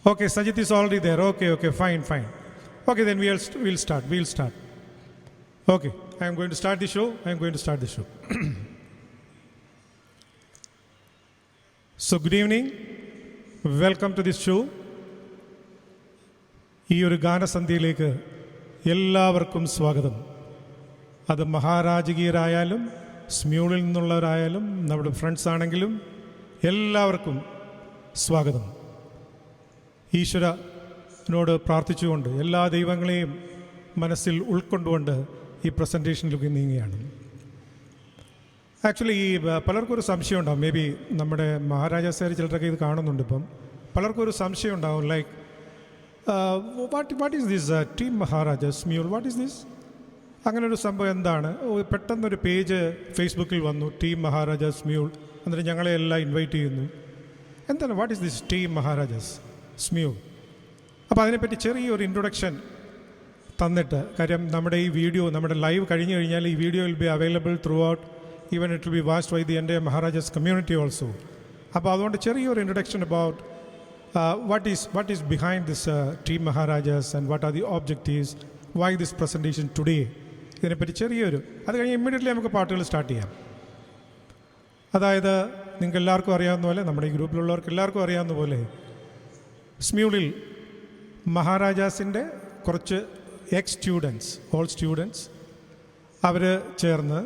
Okay, Sajit is already there. Okay, fine. Okay, then we'll start. Okay, I am going to start the show. So, good evening. Welcome to this show. ഈ ഒരു ഗാനസന്ധ്യയിലേക്ക് എല്ലാവർക്കും സ്വാഗതം. അത് മഹാരാജകീയരായാലും സ്മ്യൂളിൽ നിന്നുള്ളവരായാലും നമ്മുടെ friends ആണെങ്കിലും എല്ലാവർക്കും സ്വാഗതം. ഈശ്വരനോട് പ്രാർത്ഥിച്ചുകൊണ്ട് എല്ലാ ദൈവങ്ങളെയും മനസ്സിൽ ഉൾക്കൊണ്ടുകൊണ്ട് ഈ പ്രസൻറ്റേഷനിലേക്ക് നീങ്ങുകയാണ്. ആക്ച്വലി ഈ പലർക്കും ഒരു സംശയം ഉണ്ടാവും. മേ ബി നമ്മുടെ മഹാരാജാസ് ചിലരൊക്കെ ഇത് കാണുന്നുണ്ട്. ഇപ്പം പലർക്കും ഒരു സംശയം ഉണ്ടാവും, like what is this team Maharajas Smule, what is this? അങ്ങനെ ഒരു സംഭവം എന്താണ്? പെട്ടെന്നൊരു പേജ് ഫേസ്ബുക്കിൽ വന്നു, ടീം മഹാരാജാസ് സ്മ്യൂൾ, എന്നിട്ട് ഞങ്ങളെ എല്ലാം ഇൻവൈറ്റ് ചെയ്യുന്നു. എന്താണ് what is this team Maharajas Smule? അപ്പോൾ അതിനെപ്പറ്റി ചെറിയൊരു ഇൻട്രൊഡക്ഷൻ തന്നിട്ട്, കാര്യം നമ്മുടെ ഈ വീഡിയോ, നമ്മുടെ ലൈവ് കഴിഞ്ഞു കഴിഞ്ഞാൽ ഈ video will be available through, even it will be watched by the എൻ്റെ മഹാരാജാസ് കമ്മ്യൂണിറ്റി ഓൾസോ. അപ്പോൾ അതുകൊണ്ട് ചെറിയൊരു introduction about what is behind this team Maharajas and what are the objectives, why this presentation today, ഇതിനെപ്പറ്റി ചെറിയൊരു, അത് കഴിഞ്ഞ് immediately നമുക്ക് പാട്ടുകൾ സ്റ്റാർട്ട് ചെയ്യാം. അതായത് നിങ്ങൾക്ക് എല്ലാവർക്കും അറിയാവുന്ന പോലെ, നമ്മുടെ ഈ ഗ്രൂപ്പിലുള്ളവർക്ക് എല്ലാവർക്കും അറിയാവുന്ന പോലെ, സ്മ്യൂളിൽ മഹാരാജാസിൻ്റെ കുറച്ച് ഓൾ സ്റ്റുഡൻസ് അവർ ചേർന്ന്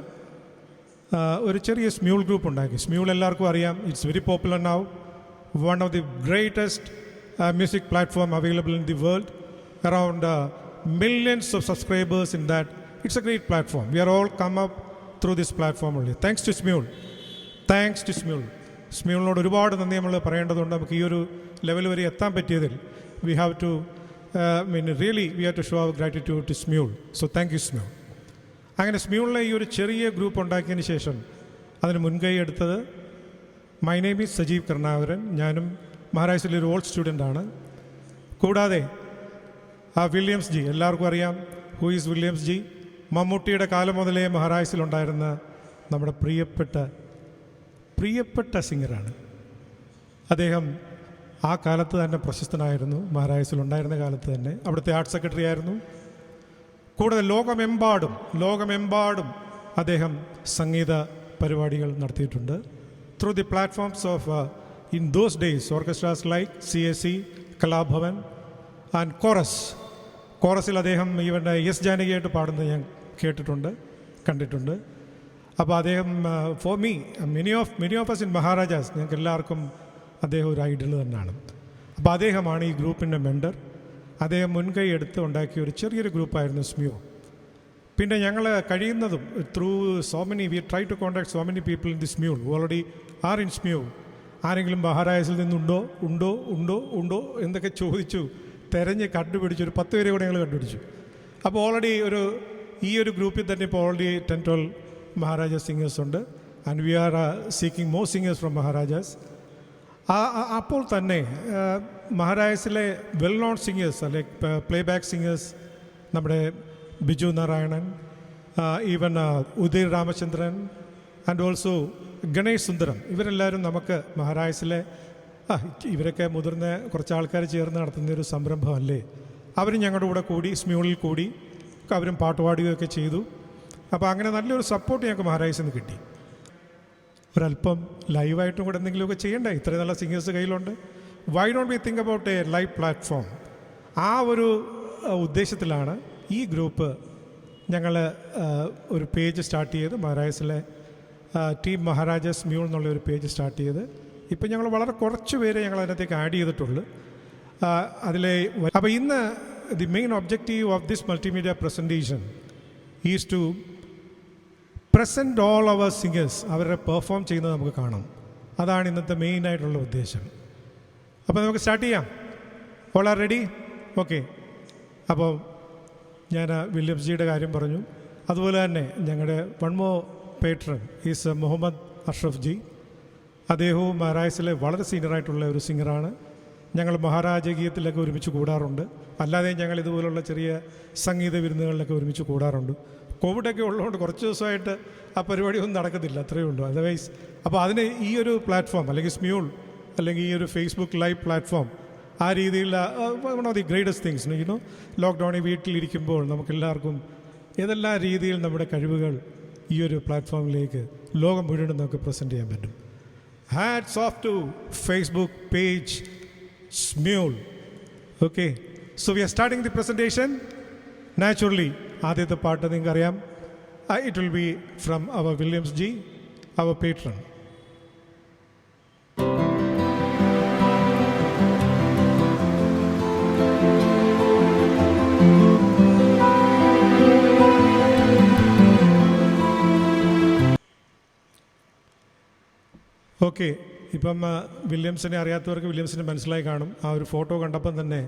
ഒരു ചെറിയ സ്മ്യൂൾ ഗ്രൂപ്പ് ഉണ്ടാക്കി. സ്മ്യൂൾ എല്ലാവർക്കും അറിയാം, it's very popular now, one of the greatest music platform available in the world, around millions of subscribers in that. It's a great platform. We are all come up through this platform only, thanks to Smule. സ്മ്യൂളിനോട് ഒരുപാട് നന്ദി നമ്മൾ പറയേണ്ടതുണ്ട്. നമുക്ക് ഈ ഒരു level വരെ എത്താൻ പറ്റിയതിൽ we have to show our gratitude to Smule. So thank you Smule. അങ്ങനെ സ്മ്യൂളിലെ ഈ ഒരു ചെറിയ ഗ്രൂപ്പ് ഉണ്ടാക്കിയതിന് ശേഷം അതിന് മുൻകൈ എടുത്തത് my name is Sajeev Karunakaran. ഞാനും മഹാരാജസിലെ ഒരു ഓൾഡ് സ്റ്റുഡൻ്റാണ്. കൂടാതെ വില്യംസ് ജി, എല്ലാവർക്കും അറിയാം ഹൂ ഈസ് വില്യംസ് ജി. മമ്മൂട്ടിയുടെ കാലം മുതലേ മഹാരാജസിലുണ്ടായിരുന്ന നമ്മുടെ പ്രിയപ്പെട്ട സിംഗറാണ്. അദ്ദേഹം ആ കാലത്ത് തന്നെ പ്രശസ്തനായിരുന്നു. മഹാരാജസിലുണ്ടായിരുന്ന കാലത്ത് തന്നെ അവിടുത്തെ ആർട്ട് സെക്രട്ടറി ആയിരുന്നു. കൂടാതെ ലോകമെമ്പാടും അദ്ദേഹം സംഗീത പരിപാടികൾ നടത്തിയിട്ടുണ്ട്. Through the platforms of, in those days, orchestras like CSE, Kalabhavan and കോറസിൽ അദ്ദേഹം ഈവൻ എസ് ജാനകിയായിട്ട് പാടുന്നത് ഞാൻ കണ്ടിട്ടുണ്ട്. അപ്പോൾ അദ്ദേഹം for me, many of us in Maharajas, ഞങ്ങൾക്ക് എല്ലാവർക്കും അദ്ദേഹം ഒരു ഐഡൽ തന്നെയാണ്. അപ്പോൾ അദ്ദേഹമാണ് ഈ ഗ്രൂപ്പിൻ്റെ മെൻഡർ. അദ്ദേഹം മുൻകൈ എടുത്ത് ഉണ്ടാക്കിയ ഒരു ചെറിയൊരു ഗ്രൂപ്പായിരുന്നു സ്മ്യൂ. പിന്നെ ഞങ്ങൾ കഴിയുന്നതും through we try to contact so many people in the Smule who already are in Smule. ആരെങ്കിലും മഹാരാജസിൽ നിന്നുണ്ടോ എന്നൊക്കെ ചോദിച്ചു തിരഞ്ഞ് കണ്ടുപിടിച്ചു. ഒരു 10 പേരെ കൂടെ ഞങ്ങൾ കണ്ടുപിടിച്ചു. അപ്പോൾ ഓൾറെഡി ഈ ഒരു ഗ്രൂപ്പിൽ തന്നെ ഇപ്പോൾ ഓൾറെഡി 10-12 മഹാരാജാസ് സിംഗേഴ്സ് ഉണ്ട്. And we are seeking more singers from Maharajas. അപ്പോൾ തന്നെ മഹാരാജസിലെ well known singers, like playback singers, നമ്മുടെ Biju Narayanan, even Uday Ramachandran and also Ganesh Sundaram, ഇവരെല്ലാവരും നമുക്ക് മഹാരാജസിലെ ഇവരൊക്കെ മുതിർന്ന കുറച്ച് ആൾക്കാർ ചേർന്ന് നടത്തുന്നൊരു സംരംഭമല്ലേ. അവരും ഞങ്ങളുടെ കൂടെ കൂടി സ്മ്യൂളിൽ കൂടി അവരും പാട്ടുപാടുകയൊക്കെ ചെയ്തു. അപ്പോൾ അങ്ങനെ നല്ലൊരു സപ്പോർട്ട് ഞങ്ങൾക്ക് മഹാരാജസിൽ നിന്ന് കിട്ടി. ഒരല്പം ലൈവായിട്ടും കൂടെ എന്തെങ്കിലുമൊക്കെ ചെയ്യണ്ടേ? ഇത്രയും നല്ല സിംഗേഴ്സ് കയ്യിലുണ്ട്. Why don't we think about A live platform? ആ ഒരു ഉദ്ദേശത്തിലാണ് ഈ ഗ്രൂപ്പ് ഞങ്ങൾ ഒരു പേജ് സ്റ്റാർട്ട് ചെയ്ത്, മഹാരാജസിലെ ടീം മഹാരാജാസ് സ്മ്യൂൾ എന്നുള്ള ഒരു പേജ് സ്റ്റാർട്ട് ചെയ്ത് ഇപ്പം ഞങ്ങൾ വളരെ കുറച്ച് പേരെ ഞങ്ങൾ അതിനകത്തേക്ക് ആഡ് ചെയ്തിട്ടുള്ളൂ. അപ്പോൾ ഇന്ന് the main objective of this multimedia presentation is to present all our singers. അവരെ പെർഫോം ചെയ്യുന്നത് നമുക്ക് കാണാം. അതാണ് ഇന്നത്തെ മെയിനായിട്ടുള്ള ഉദ്ദേശം. അപ്പോൾ നമുക്ക് സ്റ്റാർട്ട് ചെയ്യാം. All are ready? ഓക്കെ. അപ്പോൾ ഞാൻ വില്യംസ് ജിയുടെ കാര്യം പറഞ്ഞു. അതുപോലെ തന്നെ ഞങ്ങളുടെ one more patron is Muhammad Ashraf ji. അദ്ദേഹവും മഹാരാജസിലെ വളരെ സീനിയറായിട്ടുള്ള ഒരു സിംഗറാണ്. ഞങ്ങൾ മഹാരാജകീയത്തിലൊക്കെ ഒരുമിച്ച് കൂടാറുണ്ട്. അല്ലാതെ ഞങ്ങൾ ഇതുപോലുള്ള ചെറിയ സംഗീത വിരുന്നുകളിലൊക്കെ ഒരുമിച്ച് കൂടാറുണ്ട്. കോവിഡൊക്കെ ഉള്ളതുകൊണ്ട് കുറച്ച് ദിവസമായിട്ട് ആ പരിപാടിയൊന്നും നടക്കത്തില്ല, അത്രയേ ഉള്ളൂ. അതർവൈസ് അപ്പോൾ അതിന് ഈ ഒരു പ്ലാറ്റ്ഫോം അല്ലെങ്കിൽ സ്മ്യൂൾ അല്ലെങ്കിൽ ഈ ഒരു ഫേസ്ബുക്ക് ലൈവ് പ്ലാറ്റ്ഫോം ആ രീതിയിലുള്ള one of the greatest things you know ലോക്ക്ഡൗണിൽ വീട്ടിലിരിക്കുമ്പോൾ നമുക്കെല്ലാവർക്കും ഏതെല്ലാം രീതിയിൽ നമ്മുടെ കഴിവുകൾ ഈ ഒരു പ്ലാറ്റ്ഫോമിലേക്ക് ലോകം മുഴുവൻ നമുക്ക് പ്രസൻറ്റ് ചെയ്യാൻ പറ്റും. Hats off to Facebook page Smule. Okay, so we are starting the presentation. Naturally ആദ്യത്തെ പാട്ട് നിങ്ങൾക്കറിയാം. It will be from our Williams ji, our patron. Okay, ഇപ്പം വില്യംസിനെ അറിയാത്തവർക്ക് വില്യംസിനെ മനസ്സിലായി കാണും. ആ ഒരു ഫോട്ടോ കണ്ടപ്പം തന്നെ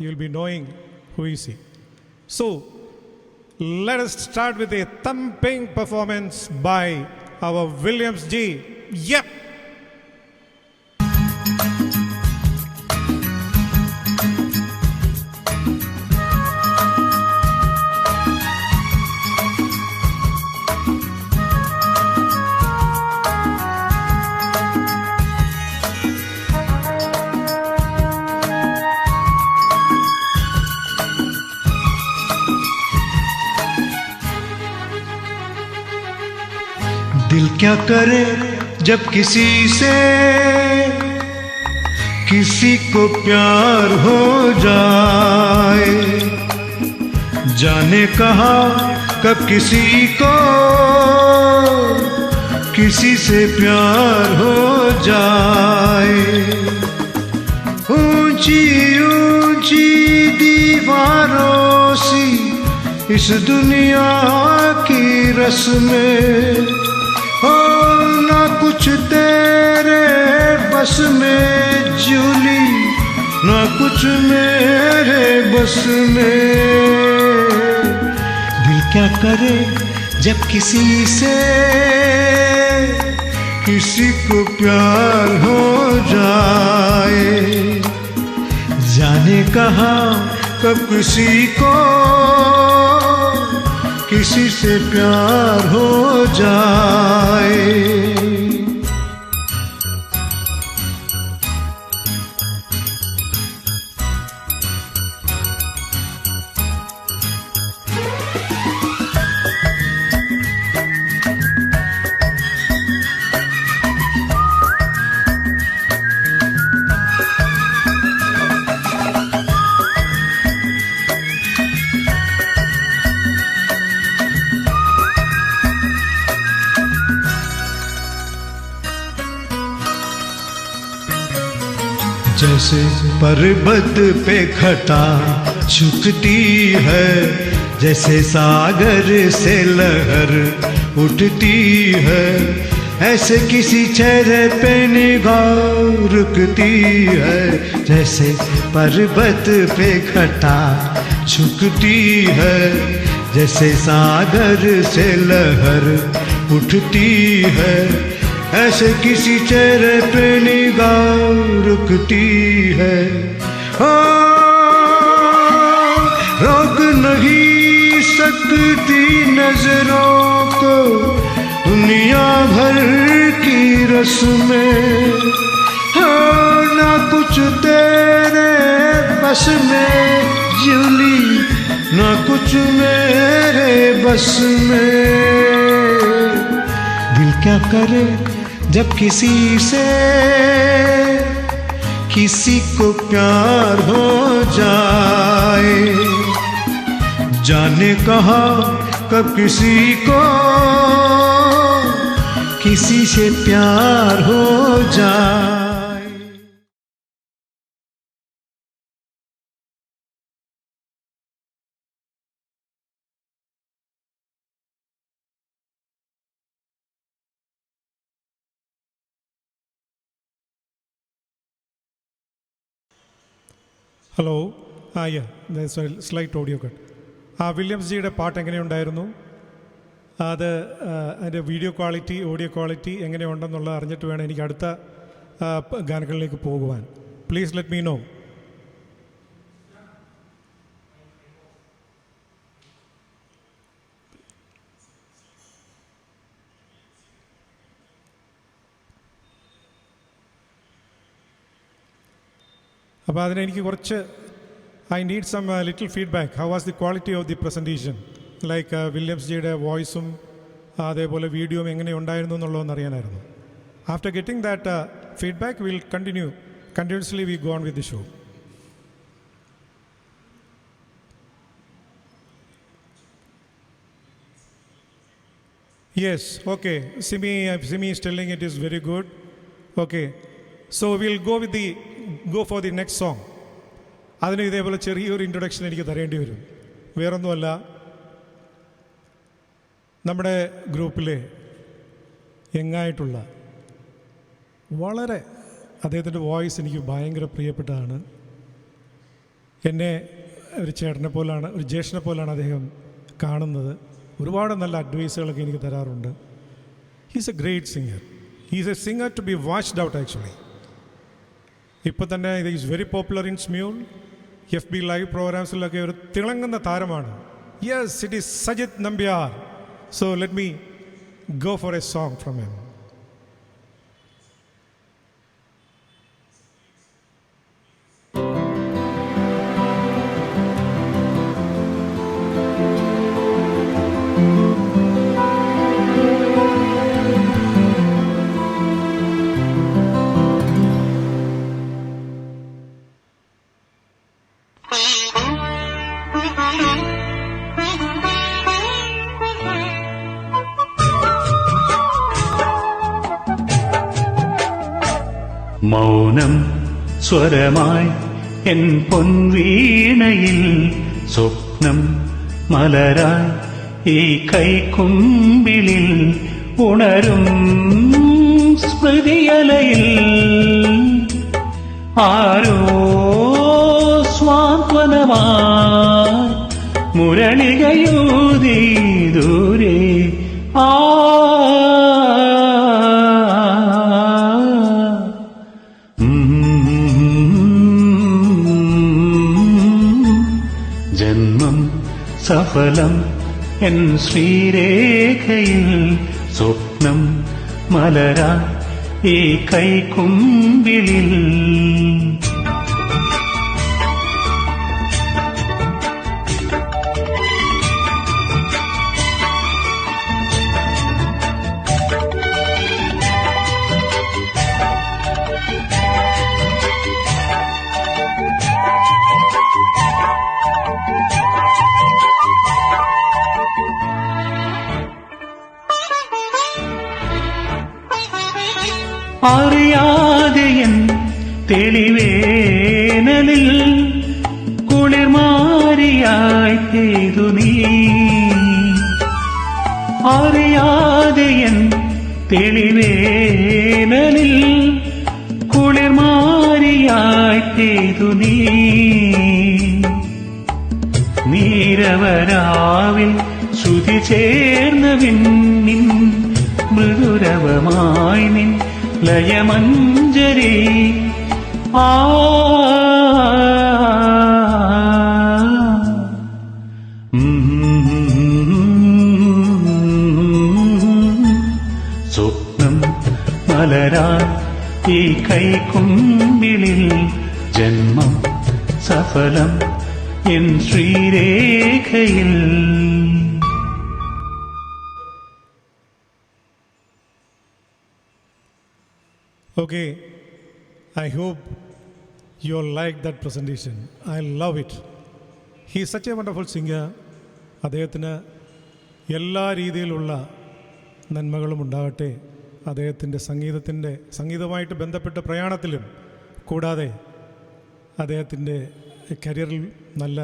you will be knowing who is he. So let us start with a thumping performance by our Williams G. Yep. दिल क्या करे जब किसी से किसी को प्यार हो जाए, जाने कहा कब किसी को किसी से प्यार हो जाए। ऊंची ऊंची दीवारों सी इस दुनिया की रस्में, हो ना कुछ तेरे बस में जूली, ना कुछ मेरे बस में। दिल क्या करे जब किसी से किसी को प्यार हो जाए, जाने कहाँ कब किसी को किसी से प्यार हो जाए। जैसे पर्वत पे घटा झुकती है, जैसे सागर से लहर उठती है, ऐसे किसी चेहरे पे निगाह रुकती है। जैसे पर्वत पे घटा झुकती है, जैसे सागर से लहर उठती है, ऐसे किसी चेहरे पे निगाह रुकती है। रोक नहीं सकती नजरों को दुनिया भर की रस्में, ना कुछ तेरे बस में जूली, ना कुछ मेरे बस में। दिल क्या करे जब किसी से किसी को प्यार हो जाए, जाने कहा कब किसी को किसी से प्यार हो जाए। Hello, slight audio cut. Williams ജിയുടെ പാട്ട് എങ്ങനെയുണ്ടായിരുന്നു? അത് അതിൻ്റെ വീഡിയോ ക്വാളിറ്റി, ഓഡിയോ ക്വാളിറ്റി എങ്ങനെയുണ്ടെന്നുള്ളത് അറിഞ്ഞിട്ട് വേണം എനിക്ക് അടുത്ത ഗാനങ്ങളിലേക്ക് പോകുവാൻ. Please let me know. അപ്പോൾ അതിനെനിക്ക് കുറച്ച് I need some little feedback. How was the quality of the presentation? Like Williams ജിയുടെ വോയിസും അതേപോലെ വീഡിയോയും എങ്ങനെ ഉണ്ടായിരുന്നു എന്നുള്ളതെന്ന് അറിയാനായിരുന്നു. After getting that feedback will continuously we go on with the show. Yes, okay. Simi is telling it is very good. Okay. So we'll go for the next song. അതിന് ഇതേപോലെ ചെറിയൊരു ഇൻട്രൊഡക്ഷൻ എനിക്ക് തരേണ്ടി വരും. വേറൊന്നുമല്ല, നമ്മുടെ ഗ്രൂപ്പിലെ യങ്ങായിട്ടുള്ള വളരെ അദ്ദേഹത്തിൻ്റെ വോയിസ് എനിക്ക് ഭയങ്കര പ്രിയപ്പെട്ടതാണ്. എന്നെ ഒരു ചേട്ടനെ പോലാണ്, ഒരു ജ്യേഷ്ഠനെ പോലാണ് അദ്ദേഹം കാണുന്നത്. ഒരുപാട് നല്ല അഡ്വൈസുകളൊക്കെ എനിക്ക് തരാറുണ്ട്. He's a great singer. He's a singer to be watched out actually. ഇപ്പോൾ തന്നെ ഇത് is very popular in Smule. FB live പ്രോഗ്രാംസിലൊക്കെ ഒരു തിളങ്ങുന്ന താരമാണ്. Yes, it is Sajith Nambiar. So let me go for a song from him. മൗനം സ്വരമായി N പൊൻവീണയിൽ സ്വപ്നം മലരായി ഈ കൈക്കുമ്പിളിൽ ഉണരും സ്മൃതിയലയിൽ ആരോ സ്വാന്തനമായി മുരളികയൂതി ദൂരെ ജന്മം സഫലം എൻ ശ്രീരേഖയിൽ സ്വപ്നം മലരാ ഈ കൈക്കുമ്പിളിൽ അറിയാതെയൻ തെളിവേനലിൽ കുളിർമാരിയായി പെയ്തു നീ. അറിയാതെയൻ തെളിവേനലിൽ കുളിർമാരിയായി പെയ്തു നീ. നീരവരാവിൽ ശ്രുതി ചേർന്ന വിണ്ണിൻ മൃദുരവമായി നിൻ ലയമഞ്ജരി സ്വപ്നം മലരാ ഈ കൈക്കുമ്പിളിൽ ജന്മം സഫലം N ശ്രീരേഖയിൽ. Okay, I hope you all like that presentation. I love it. He is such a wonderful singer. അദ്ദേഹത്തിന് എല്ലാ രീതിയിലുള്ള നന്മകളും ഉണ്ടാകട്ടെ അദ്ദേഹത്തിൻ്റെ സംഗീതവുമായിട്ട് ബന്ധപ്പെട്ട പ്രയാണത്തിലും, കൂടാതെ അദ്ദേഹത്തിൻ്റെ കരിയറിൽ നല്ല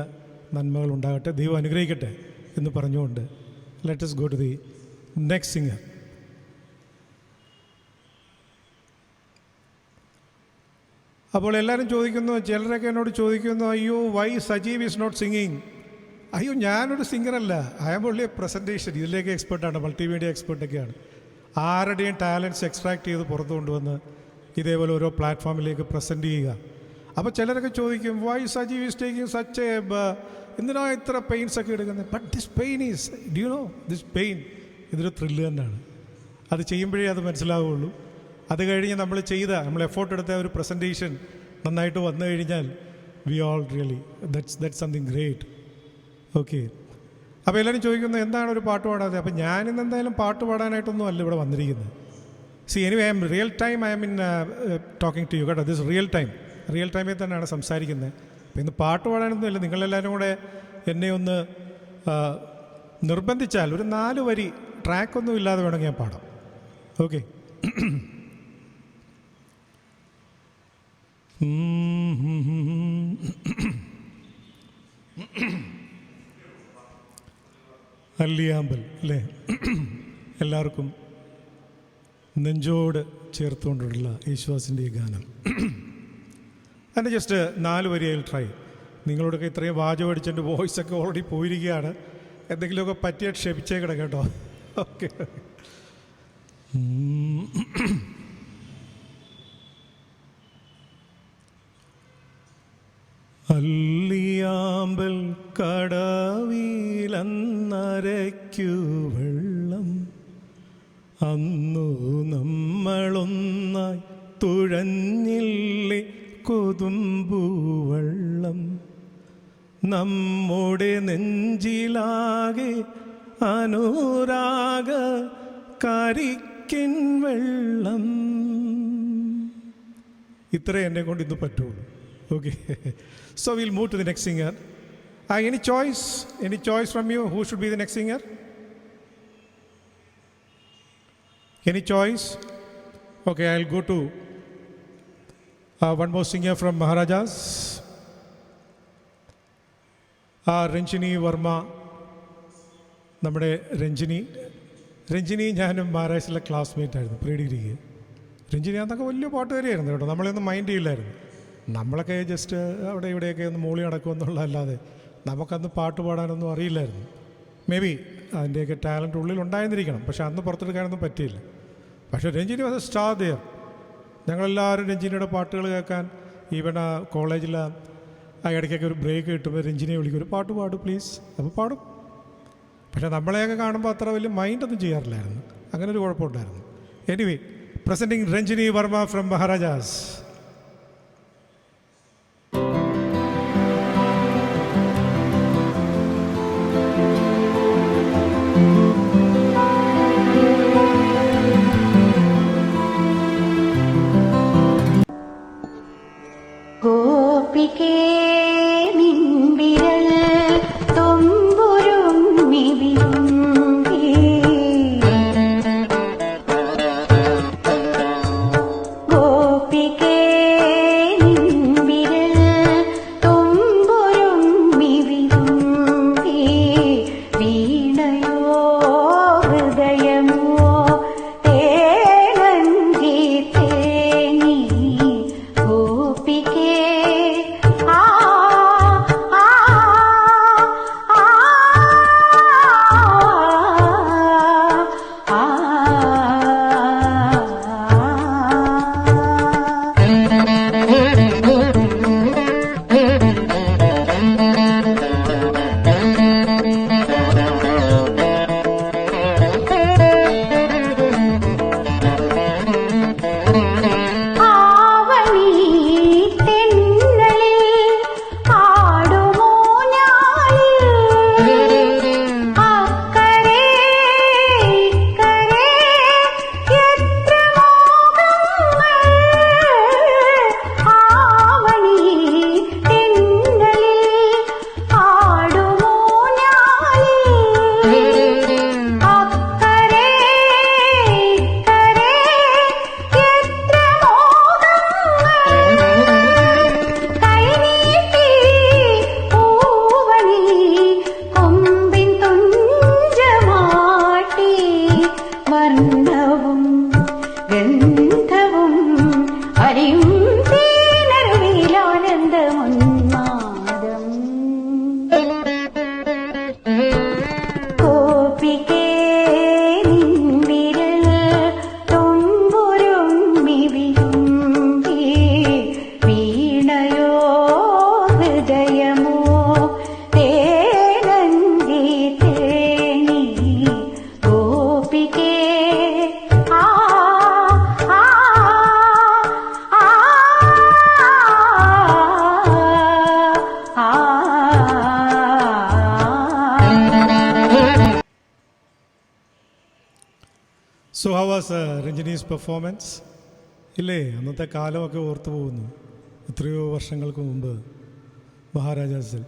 നന്മകൾ ഉണ്ടാകട്ടെ, ദൈവം അനുഗ്രഹിക്കട്ടെ എന്ന് പറഞ്ഞുകൊണ്ട് let us go to the next singer. അപ്പോൾ എല്ലാവരും ചോദിക്കുന്നു, ചിലരൊക്കെ എന്നോട് ചോദിക്കുന്നു, അയ്യോ why Sajeev is not singing. അയ്യോ, ഞാനൊരു സിംഗറല്ല, I am only a presentation. ഇതിലേക്ക് എക്സ്പെർട്ടാണ്, മൾട്ടിമീഡിയ എക്സ്പെർട്ടൊക്കെയാണ്. ആരുടെയും ടാലൻറ്റ്സ് എക്സ്ട്രാക്ട് ചെയ്ത് പുറത്തു കൊണ്ടുവന്ന് ഇതേപോലെ ഓരോ പ്ലാറ്റ്ഫോമിലേക്ക് പ്രസൻറ്റ് ചെയ്യുക. അപ്പോൾ ചിലരൊക്കെ ചോദിക്കും, why Sajeev is taking such a, എന്തിനാ ഇത്ര പെയിൻസ് ഒക്കെ എടുക്കുന്നത്? But this pain is, do you know this pain, ഇതൊരു ത്രില്ല് തന്നെയാണ്. അത് ചെയ്യുമ്പോഴേ അത് മനസ്സിലാവുകയുള്ളൂ. അത് കഴിഞ്ഞ് നമ്മൾ എഫേർട്ട് എടുത്ത ഒരു പ്രസൻറ്റേഷൻ നന്നായിട്ട് വന്നു കഴിഞ്ഞാൽ we all really that's something great. Okay, അപ്പോൾ എല്ലാവരും ചോദിക്കുന്നത് എന്താണ് ഒരു പാട്ട് പാടാതെ? അപ്പോൾ ഞാനിന്ന് എന്തായാലും പാട്ട് പാടാനായിട്ടൊന്നും അല്ല ഇവിടെ വന്നിരിക്കുന്നത്. See anyway I'm real time I M in talking to you കേട്ടോ. ദിസ് റിയൽ ടൈമിൽ തന്നെയാണ് സംസാരിക്കുന്നത്. അപ്പോൾ ഇന്ന് പാട്ട് പാടാനൊന്നും ഇല്ല. നിങ്ങളെല്ലാവരും കൂടെ എന്നെ ഒന്ന് നിർബന്ധിച്ചാൽ ഒരു 4 വരി ട്രാക്കൊന്നും ഇല്ലാതെ വേണമെങ്കിൽ ഞാൻ പാടാം. ഓക്കെ. അല്ലിയാമ്പൽ അല്ലേ, എല്ലാവർക്കും നെഞ്ചോട് ചേർത്തുകൊണ്ടുള്ള യേശുദാസിൻ്റെ ഈ ഗാനം. അതിൻ്റെ ജസ്റ്റ് 4 വരിയിൽ ട്രൈ. നിങ്ങളോടൊക്കെ ഇത്രയും വാചകം അടിച്ചെൻ്റെ വോയിസൊക്കെ ഓൾറെഡി പോയിരിക്കുകയാണ്. എന്തെങ്കിലുമൊക്കെ പറ്റിയ ക്ഷമിച്ചേക്കണം കേട്ടോ. ഓക്കെ. അല്ലിയാമ്പൽ കടവിലന്നരയ്ക്കു വെള്ളം, അന്നു നമ്മളൊന്നായി തുഴഞ്ഞില്ലേ കൊതുമ്പുവെള്ളം, നമ്മുടെ നെഞ്ചിലാകെ അനുരാഗ കരിക്കിൻ വെള്ളം. ഇത്രേ എന്നെ കൊണ്ട് ഇന്ന് പറ്റുള്ളൂ. Okay, so we'll move to the next singer. Any choice from you? Who should be the next singer? Any choice? Okay, I'll go to one more singer from Maharajas, Ranjini Verma. നമ്മുടെ രഞ്ജിനി ഞാനും മഹാരാഷ്ട്രയിലെ classmate ആയിരുന്നു, pre ഡിഗ്രിക്ക്. രഞ്ജിനി അന്നൊക്കെ വലിയ പാട്ടുകാരിയായിരുന്നു കേട്ടോ. നമ്മളെയൊന്നും mind ചെയ്യില്ലായിരുന്നു. നമ്മളൊക്കെ just അവിടെ ഇവിടെയൊക്കെ ഒന്ന് മൂളി നടക്കുമെന്നുള്ളതല്ലാതെ നമുക്കന്ന് പാട്ട് പാടാനൊന്നും അറിയില്ലായിരുന്നു. മേ ബി അതിൻ്റെയൊക്കെ ടാലൻറ്റ് ഉള്ളിലുണ്ടായിരുന്നിരിക്കണം, പക്ഷെ അന്ന് പുറത്തെടുക്കാനൊന്നും പറ്റിയില്ല. പക്ഷേ Ranjini was a star there. ഞങ്ങളെല്ലാവരും രഞ്ജിനിയുടെ പാട്ടുകൾ കേൾക്കാൻ, ഈവൻ ആ കോളേജിൽ ആ ഇടയ്ക്കൊക്കെ ഒരു ബ്രേക്ക് കിട്ടുമ്പോൾ രഞ്ജിനിയെ വിളിക്കും, ഒരു പാട്ട് പാടും പ്ലീസ്. അപ്പോൾ പാടും. പക്ഷേ നമ്മളെയൊക്കെ കാണുമ്പോൾ അത്ര വലിയ മൈൻഡൊന്നും ചെയ്യാറില്ലായിരുന്നു. അങ്ങനെ ഒരു കുഴപ്പമുണ്ടായിരുന്നു. Anyway, presenting Ranjini Varma from Maharajas. ഗോപികേ നിൻവിരൽ തൊമ്പുരുമ്മി വിരുമ്പി, ഗോപികേ നിൻവിരൽ തൊമ്പുരുമ്മി വിരുമ്പി, വീണയോ ഹൃദയമോ തേനഞ്ചി തേനി, ഗോപികേ ആ so how was Ranjini's performance? ഇല്ലേ, അന്നത്തെ കാലമൊക്കെ ഓർത്തു പോകുന്നു. എത്രയോ വർഷങ്ങൾക്ക് മുമ്പ് മഹാരാജാസിൽ.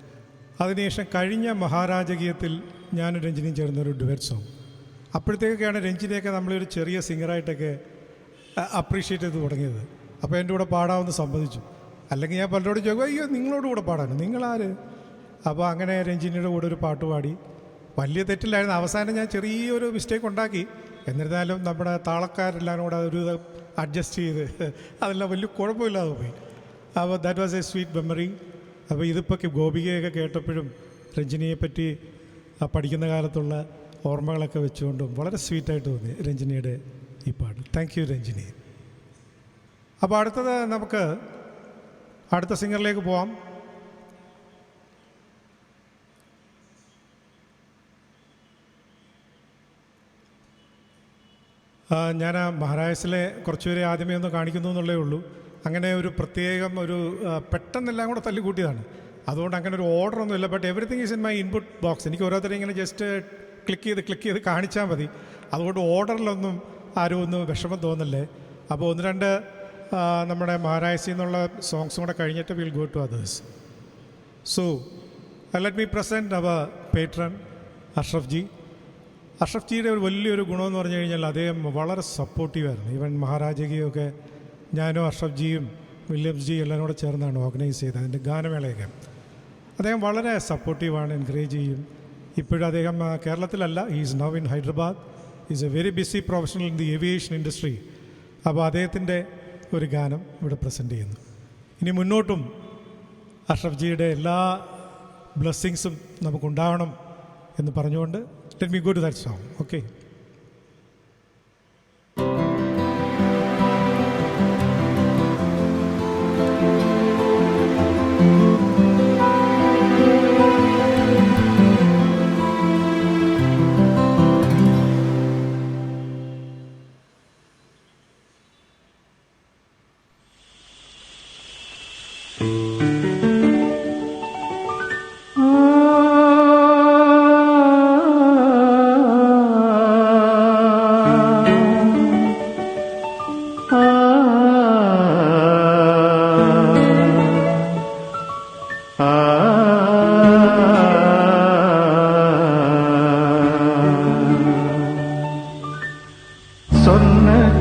അതിനുശേഷം കഴിഞ്ഞ മഹാരാജകീയത്തിൽ ഞാനും രഞ്ജിനിയും ചേർന്നൊരു ഡുവറ്റ് സോങ്. അപ്പോഴത്തേക്കൊക്കെയാണ് രഞ്ജിനിയൊക്കെ നമ്മളൊരു ചെറിയ സിംഗറായിട്ടൊക്കെ അപ്രീഷിയേറ്റ് ചെയ്ത് തുടങ്ങിയത്. അപ്പോൾ എൻ്റെ കൂടെ പാടാമെന്ന് സമ്മതിച്ചു. അല്ലെങ്കിൽ ഞാൻ പലരോടും ചോദിക്കും, അയ്യോ നിങ്ങളോട് കൂടെ പാടാനും നിങ്ങളാര്? അപ്പോൾ അങ്ങനെ രഞ്ജിനിയുടെ കൂടെ ഒരു പാട്ട് പാടി. വലിയ തെറ്റില്ലായിരുന്നു. അവസാനം ഞാൻ ചെറിയൊരു മിസ്റ്റേക്ക് ഉണ്ടാക്കി. എന്നിരുന്നാലും നമ്മുടെ താളക്കാരെല്ലാം കൂടെ ഒരു അഡ്ജസ്റ്റ് ചെയ്ത് അതെല്ലാം വലിയ കുഴപ്പമില്ലാതെ പോയി. അപ്പോൾ that was A sweet memory. അപ്പോൾ ഇതിപ്പോൾ ഗോപികയൊക്കെ കേട്ടപ്പോഴും രഞ്ജിനിയെ പറ്റി പഠിക്കുന്ന കാലത്തുള്ള ഓർമ്മകളൊക്കെ വെച്ചുകൊണ്ടും വളരെ സ്വീറ്റായിട്ട് തോന്നി രഞ്ജിനിയുടെ ഈ പാട്ട്. Thank you Ranjini. അപ്പോൾ അടുത്തത് നമുക്ക് അടുത്ത സിംഗറിലേക്ക് പോവാം. ഞാൻ മഹാരാജസിലെ കുറച്ചുപേരെ ആദ്യമേ ഒന്ന് കാണിക്കുന്നു എന്നുള്ളേ ഉള്ളൂ. അങ്ങനെ ഒരു പ്രത്യേകം ഒരു പെട്ടെന്നെല്ലാം കൂടെ തല്ലിക്കൂട്ടിയതാണ്. അതുകൊണ്ട് അങ്ങനെ ഒരു ഓർഡറൊന്നുമില്ല. But everything is in my input box. എനിക്ക് ഓരോരുത്തരും ഇങ്ങനെ ജസ്റ്റ് ക്ലിക്ക് ചെയ്ത് കാണിച്ചാൽ മതി. അതുകൊണ്ട് ഓർഡറിലൊന്നും ആരും ഒന്ന് വിഷമം തോന്നല്ലേ. അപ്പോൾ ഒന്ന് രണ്ട് നമ്മുടെ മഹാരാജസിൽ നിന്നുള്ള സോങ്സും കൂടെ കഴിഞ്ഞിട്ട് will go to others. So let me present our patron Ashraf ji. Ashraf ജിയുടെ ഒരു വലിയൊരു ഗുണമെന്ന് പറഞ്ഞു കഴിഞ്ഞാൽ അദ്ദേഹം വളരെ സപ്പോർട്ടീവായിരുന്നു. ഈവൻ മഹാരാജകീയമൊക്കെ ഞാനും അഷ്റഫ് ജിയും വില്യംസ് ജി എല്ലാവരും കൂടെ ചേർന്നാണ് ഓർഗനൈസ് ചെയ്തത്. അതിൻ്റെ ഗാനമേളയൊക്കെ അദ്ദേഹം വളരെ സപ്പോർട്ടീവാണ്, എൻകറേജ് ചെയ്യും. ഇപ്പോഴും അദ്ദേഹം കേരളത്തിലല്ല, is now in Hyderabad. Is a very busy professional in the aviation industry. അപ്പോൾ അദ്ദേഹത്തിൻ്റെ ഒരു ഗാനം ഇവിടെ പ്രസൻറ്റ് ചെയ്യുന്നു. ഇനി മുന്നോട്ടും അഷ്റഫ് ജിയുടെ എല്ലാ ബ്ലെസ്സിങ്സും നമുക്കുണ്ടാവണം എന്ന് പറഞ്ഞുകൊണ്ട് let me go to that song. Okay.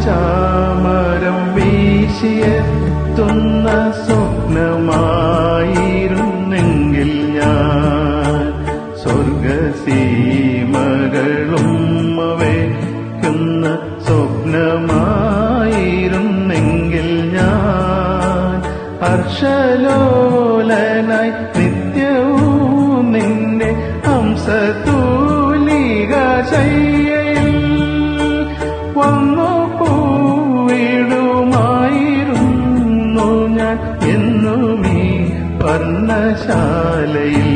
ചാമരം വീശിയെത്തുന്ന സ്വപ്നമായിരുന്നെങ്കിൽ ഞാൻ സ്വർഗസീമകളും വയ്ക്കുന്ന സ്വപ്നമായിരുന്നെങ്കിൽ ഞാൻ ഹർഷലോലനായി നിത്യവും നിന്റെ ഹംസതൂലിക ശയ്യയിൽ വന്നു പൂവിടുമായിരുന്നു ഞാൻ എന്നുമീ പർണശാലയിൽ.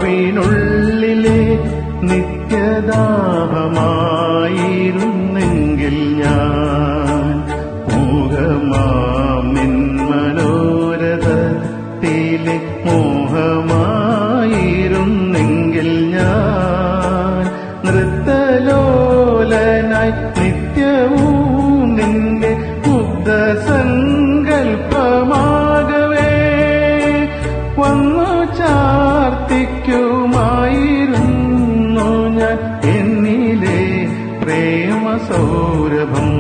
താവകാത്മാവിനുള്ളിലെ നിത്യദാഹമായിരുന്നെങ്കിൽ ഞാൻ മോഹമാമിൻ മനോരഥത്തിലെ മോഹമായിരുന്നെങ്കിൽ ഞാൻ നൃത്തലോലനായി നിത്യവും നിന്റെ മുഗ്ധസങ്കൽപ്പമാകവേ വന്നു ചാർത്തിക്കുമായിരുന്നു ഞാൻ എന്നിലെ പ്രേമസൗരഭം.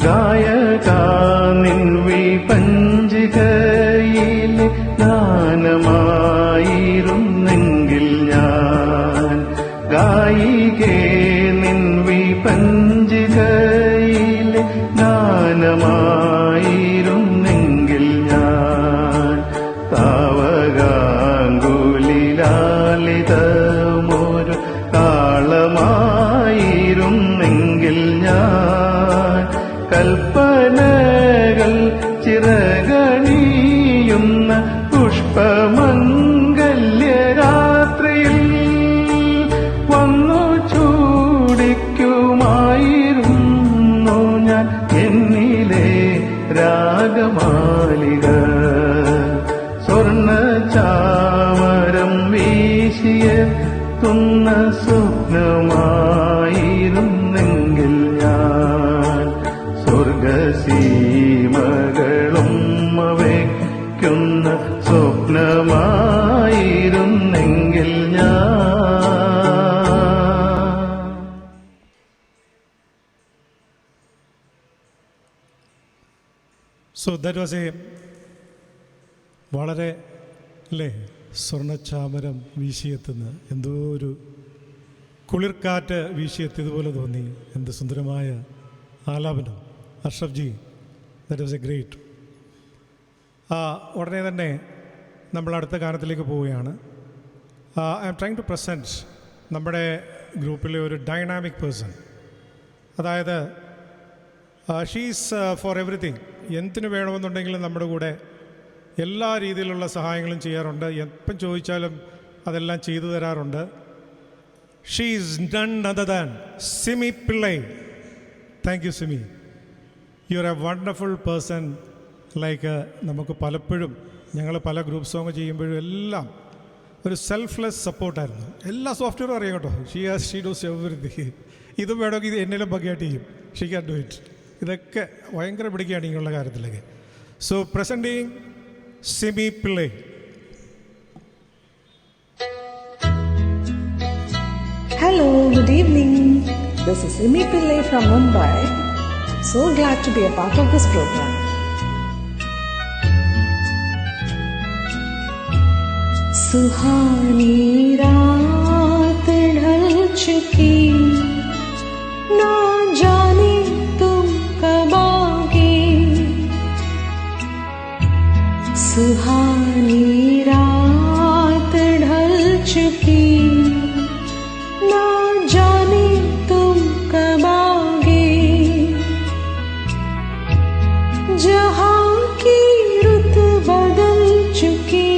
ഗായക നിൻ വിപഞ്ചികയിലെ ഗാനമായിരുന്നെങ്കിൽ ഞാൻ ഗായികേ നിൻ വിപഞ്ചികയിലെ പുഷ്പമംഗല്യരാത്രിയിൽ വന്നു ചൂടിക്കുമായിരുന്നു ഞാൻ എന്നിലെ രാഗമാലിക. സ്വർണ്ണ ചാമരം വീശിയെത്തുന്ന സ്വപ്നമായിരുന്നെങ്കിൽ ഞാൻ സ്വർഗസീമകളും വയ്ക്കുന്ന സ്വപ്നമായിരുന്നെങ്കിൽ ഞാൻ. സോ ദാറ്റ് വാസ് എ വളരെ അല്ലേ സ്വർണ്ണച്ചാമരം വീശിയെത്തുന്ന എന്തോ ഒരു കുളിർക്കാറ്റ് വീശിയെത്തിയതുപോലെ തോന്നി. എന്ത് സുന്ദരമായ ആലാപനം Ashraf ji, that was a great. ഉടനെ തന്നെ നമ്മൾ അടുത്ത ഗാനത്തിലേക്ക് പോവുകയാണ്. I'm trying to present നമ്മുടെ ഗ്രൂപ്പിലെ ഒരു ഡൈനാമിക് പേഴ്സൺ. അതായത് ഷീസ് ഫോർ എവറിത്തിങ്. എന്തിനു വേണമെന്നുണ്ടെങ്കിലും നമ്മുടെ കൂടെ എല്ലാ രീതിയിലുള്ള സഹായങ്ങളും ചെയ്യാറുണ്ട്. എപ്പം ചോദിച്ചാലും അതെല്ലാം ചെയ്തു തരാറുണ്ട്. She's none other than Simi Pillai. Thank you Simi, you are A wonderful person. Like നമുക്ക് പലപ്പോഴും ഞങ്ങൾ പല ഗ്രൂപ്പ് സോങ് ചെയ്യുമ്പോഴും എല്ലാം ഒരു സെൽഫ്ലെസ് സപ്പോർട്ടായിരുന്നു. എല്ലാ സോഫ്റ്റ്വെയറും അറിയാം കേട്ടോ. She dos everything. ഇതും വേണമെങ്കിൽ ഇത് എന്നിലും ഭംഗിയായിട്ട് ചെയ്യും. She can do it. ഇതൊക്കെ ഭയങ്കര പിടിക്കുകയാണ് ഇങ്ങനെയുള്ള കാര്യത്തിലേക്ക്. So presenting Simi Pillai. Hello, good evening. This is Simi Pillai from Mumbai. So glad to be a part of this program. सुहानी रात ढल चुकी, ना जाने तुम कब आओगे. सुहानी रात ढल चुकी, ना जाने तुम कब आओगे. जहां की रुत बदल चुकी,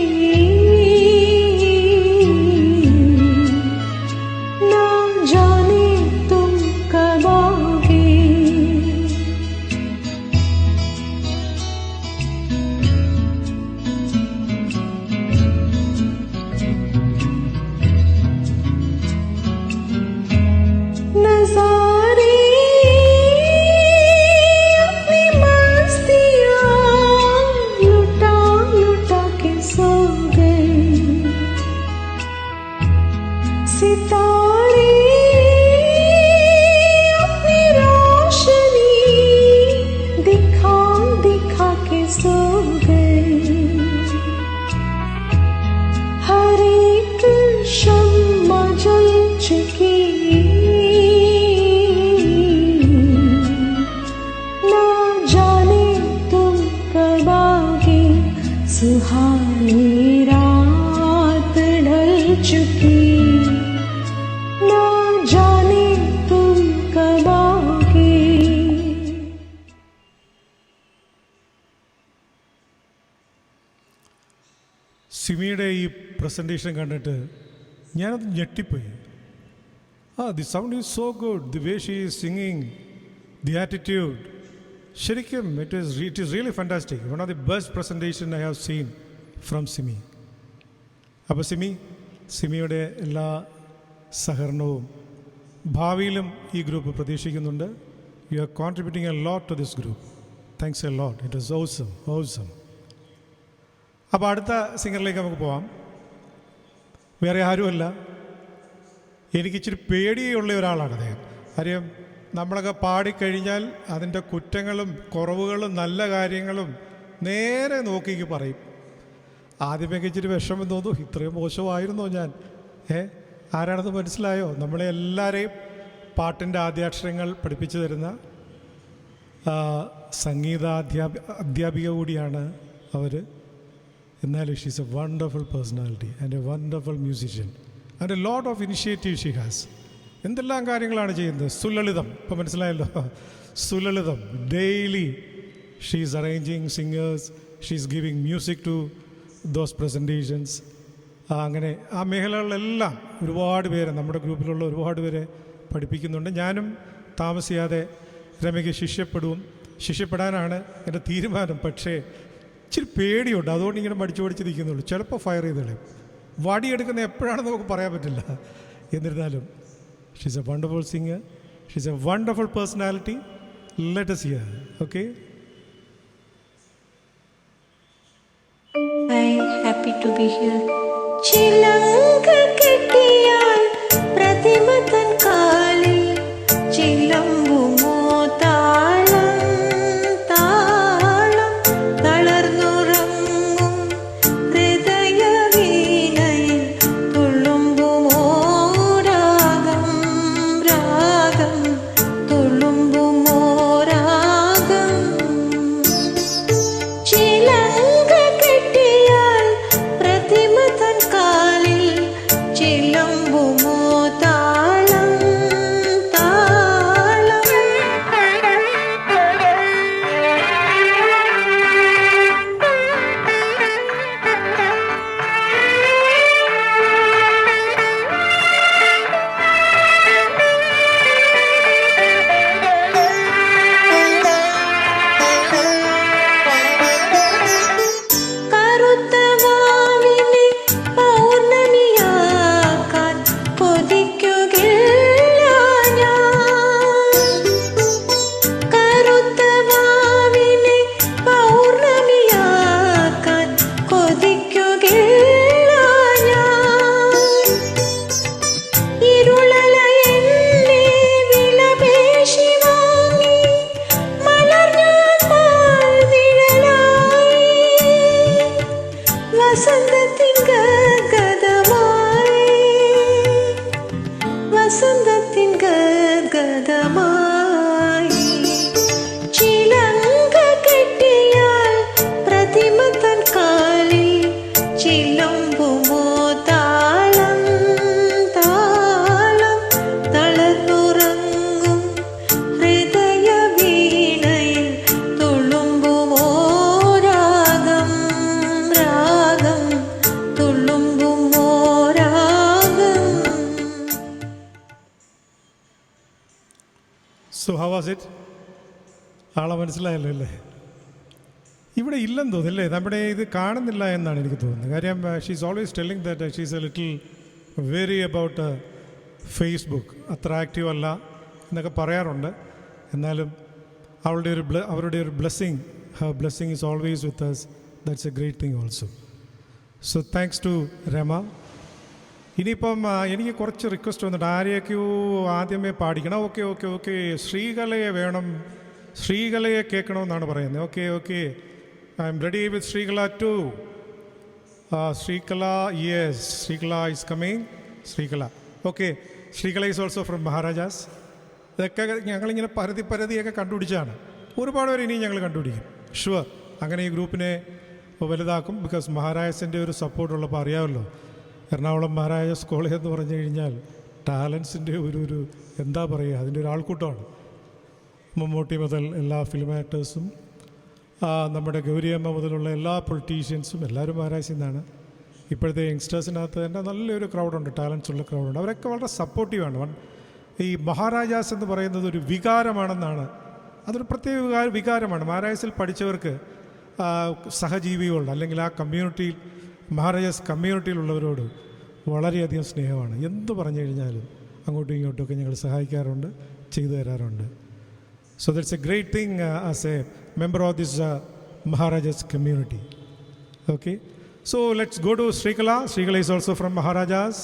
ना जाने तुम कब आओगे. नजारे अपनी मस्तियाँ लुटा लुटा के सो गए. सितारे अपनी रोशनी दिखा दिखा के सो गए. हर एक शम्मा जल चुकी, ना जाने तुम कब आओगे. सुहानी रात ढल चुकी, ना जाने तुम कब आओगे. സിമിയുടെ ഈ പ്രസൻറ്റേഷൻ കണ്ടിട്ട് ഞാനത് ഞെട്ടിപ്പോയി. The sound is so good, the way she is singing, the attitude. ശരിക്കും it is really fantastic. One of the best presentation I have seen from Simi. അപ്പോൾ സിമിയുടെ എല്ലാ സഹകരണവും ഭാവിയിലും ഈ ഗ്രൂപ്പ് പ്രതീക്ഷിക്കുന്നുണ്ട്. You are contributing a lot to this group. Thanks a lot. It is awesome awesome. അപ്പോൾ അടുത്ത സിംഗറിലേക്ക് നമുക്ക് പോവാം. വേറെ ആരുമല്ല, എനിക്കിച്ചിരി പേടിയുള്ള ഒരാളാണ് അദ്ദേഹം. കാര്യം നമ്മളൊക്കെ പാടിക്കഴിഞ്ഞാൽ അതിൻ്റെ കുറ്റങ്ങളും കുറവുകളും നല്ല കാര്യങ്ങളും നേരെ നോക്കിക്ക് പറയും. ആദ്യമൊക്കെ ഇച്ചിരി വിഷമം തോന്നും, ഇത്രയും മോശമായിരുന്നോ ഞാൻ. ആരാണെന്ന് മനസ്സിലായോ? നമ്മളെ എല്ലാവരെയും പാട്ടിൻ്റെ ആദ്യാക്ഷരങ്ങൾ പഠിപ്പിച്ചു തരുന്ന അധ്യാപിക കൂടിയാണ് അവർ. എന്നാലും she's a wonderful personality and a wonderful musician and a lot of initiative she has. എന്തെല്ലാം കാര്യങ്ങളാണ് ചെയ്യുന്നത്. സുലളിതം, ഇപ്പം മനസ്സിലായല്ലോ, Sulalitham. Daily she is arranging singers, she is giving music to those presentations. അങ്ങനെ ആ മേഖലകളിലെല്ലാം ഒരുപാട് പേര് നമ്മുടെ ഗ്രൂപ്പിലുള്ള ഒരുപാട് പേരെ പഠിപ്പിക്കുന്നുണ്ട്. ഞാനും താമസിയാതെ രമയ്ക്ക് ശിഷ്യപ്പെടാനാണ് എൻ്റെ തീരുമാനം. പക്ഷേ ഇച്ചിരി പേടിയുണ്ട്, അതുകൊണ്ട് ഇങ്ങനെ പഠിച്ച് നിൽക്കുന്നുള്ളൂ. ചിലപ്പോൾ ഫയർ ചെയ്ത് കളയും. വടിയെടുക്കുന്ന എപ്പോഴാണെന്ന് നമുക്ക് പറയാൻ പറ്റില്ല. എന്നിരുന്നാലും she's a wonderful singer, she's a wonderful personality. Let us hear, okay? I'm happy to be here. ചിലങ്ക കെട്ടിയാൽ പ്രതിമ തൻ കാലിൽ ചിലമ്പുമോ താളം താളം തളർന്നുറങ്ങും ഹൃദയ വീണയിൽ തുള്ളുമ്പുമോ രാഗം രാഗം തുള്ളുമ്പുമോ രാഗം. ചിലങ്ക കെട്ടിയാൽ പ്രതിമ തൻ കാലിൽ ചിലമ്പുമോ താളം താളം. കറുത്ത വാവിനെ പൗർണമിയാക്കാൻ കൊതിക്കുകയില്ല ഞാൻ. കറുത്ത വാവിനെ പൗർണമിയാക്കാൻ കൊതിക്കുകയില്ല ഞാൻ. ഇരുളല എന്നെ വിലപേശി വാങ്ങി മലർന്നാൻ പാൽനിഴലായി. വസന്തത്തിൻ ഗദ്ഗദമായി വസന്തത്തിൻ ഗദ്ഗദമായി. ചിലങ്ക കെട്ടിയാൽ പ്രതിമ തൻ കാലിൽ ചിലമ്പുമോ താളം താളം തളർന്നുറങ്ങും ഹൃദയ വീണയിൽ തുള്ളുമ്പുമോ രാഗം രാഗം തുള്ളുമ്പുമോ രാഗം. So how was it? ആളെ മനസ്സിലായല്ലോ അല്ലേ? ഇവിടെ ഇല്ലെന്ന് തോന്നുന്നില്ലേ, നമ്മുടെ ഇത് കാണുന്നില്ല എന്നാണ് എനിക്ക് തോന്നുന്നത്. കാര്യം she's always telling that she's a little very about Facebook, അത്ര ആക്റ്റീവ് അല്ല എന്നൊക്കെ പറയാറുണ്ട്. എന്നാലും അവരുടെ ഒരു blessing, her blessing is always with us. That's a great thing also. So thanks to Rama. ഇനിയിപ്പം എനിക്ക് കുറച്ച് റിക്വസ്റ്റ് വന്നിട്ട് ആരെയൊക്കെയോ ആദ്യമേ പാടിക്കണം. ഓക്കെ ഓക്കെ ഓക്കെ, ശ്രീകലയെ വേണം, ശ്രീകലയെ കേൾക്കണമെന്നാണ് പറയുന്നത്. Okay okay, I M ready with Sreekala too. Sreekala, yes, Sreekala is coming. Sreekala, okay. Sreekala is also from Maharajas. ഇതൊക്കെ ഞങ്ങളിങ്ങനെ പരതിയൊക്കെ കണ്ടുപിടിച്ചാണ്. ഒരുപാട് പേര് ഇനിയും ഞങ്ങൾ കണ്ടുപിടിക്കും, ഷുവർ. അങ്ങനെ ഈ ഗ്രൂപ്പിനെ വലുതാക്കും. ബിക്കോസ് മഹാരാജാസിൻ്റെ ഒരു സപ്പോർട്ടുള്ളപ്പോൾ അറിയാമല്ലോ, എറണാകുളം മഹാരാജാസ് കോളേജ് എന്ന് പറഞ്ഞു കഴിഞ്ഞാൽ ടാലൻസിൻ്റെ ഒരു എന്താ പറയുക, അതിൻ്റെ ഒരു ആൾക്കൂട്ടമാണ്. മമ്മൂട്ടി മുതൽ എല്ലാ ഫിലിം ആക്ടേഴ്സും, നമ്മുടെ ഗൗരിയമ്മ മുതലുള്ള എല്ലാ പൊളിറ്റീഷ്യൻസും എല്ലാവരും മഹാരാജാസിൽ നിന്നാണ്. ഇപ്പോഴത്തെ യങ്സ്റ്റേഴ്സിനകത്ത് തന്നെ നല്ലൊരു ക്രൗഡുണ്ട്, ടാലൻസ് ഉള്ള ക്രൗഡുണ്ട്. അവരൊക്കെ വളരെ സപ്പോർട്ടീവാണ്. ഈ മഹാരാജാസ് എന്ന് പറയുന്നത് ഒരു വികാരമാണെന്നാണ്, അതൊരു പ്രത്യേക വികാരമാണ്. മഹാരാജാസിൽ പഠിച്ചവർക്ക് സഹജീവികളോട് അല്ലെങ്കിൽ ആ കമ്മ്യൂണിറ്റിയിൽ, മഹാരാജാസ് കമ്മ്യൂണിറ്റിയിലുള്ളവരോട് വളരെയധികം സ്നേഹമാണ്. എന്ത് പറഞ്ഞു കഴിഞ്ഞാലും അങ്ങോട്ടും ഇങ്ങോട്ടുമൊക്കെ ഞങ്ങൾ സഹായിക്കാറുണ്ട്, ചെയ്തു തരാറുണ്ട്. So that's a great thing as a member of this Maharajas community. Okay, so let's go to Srikala. Srikala is also from Maharajas.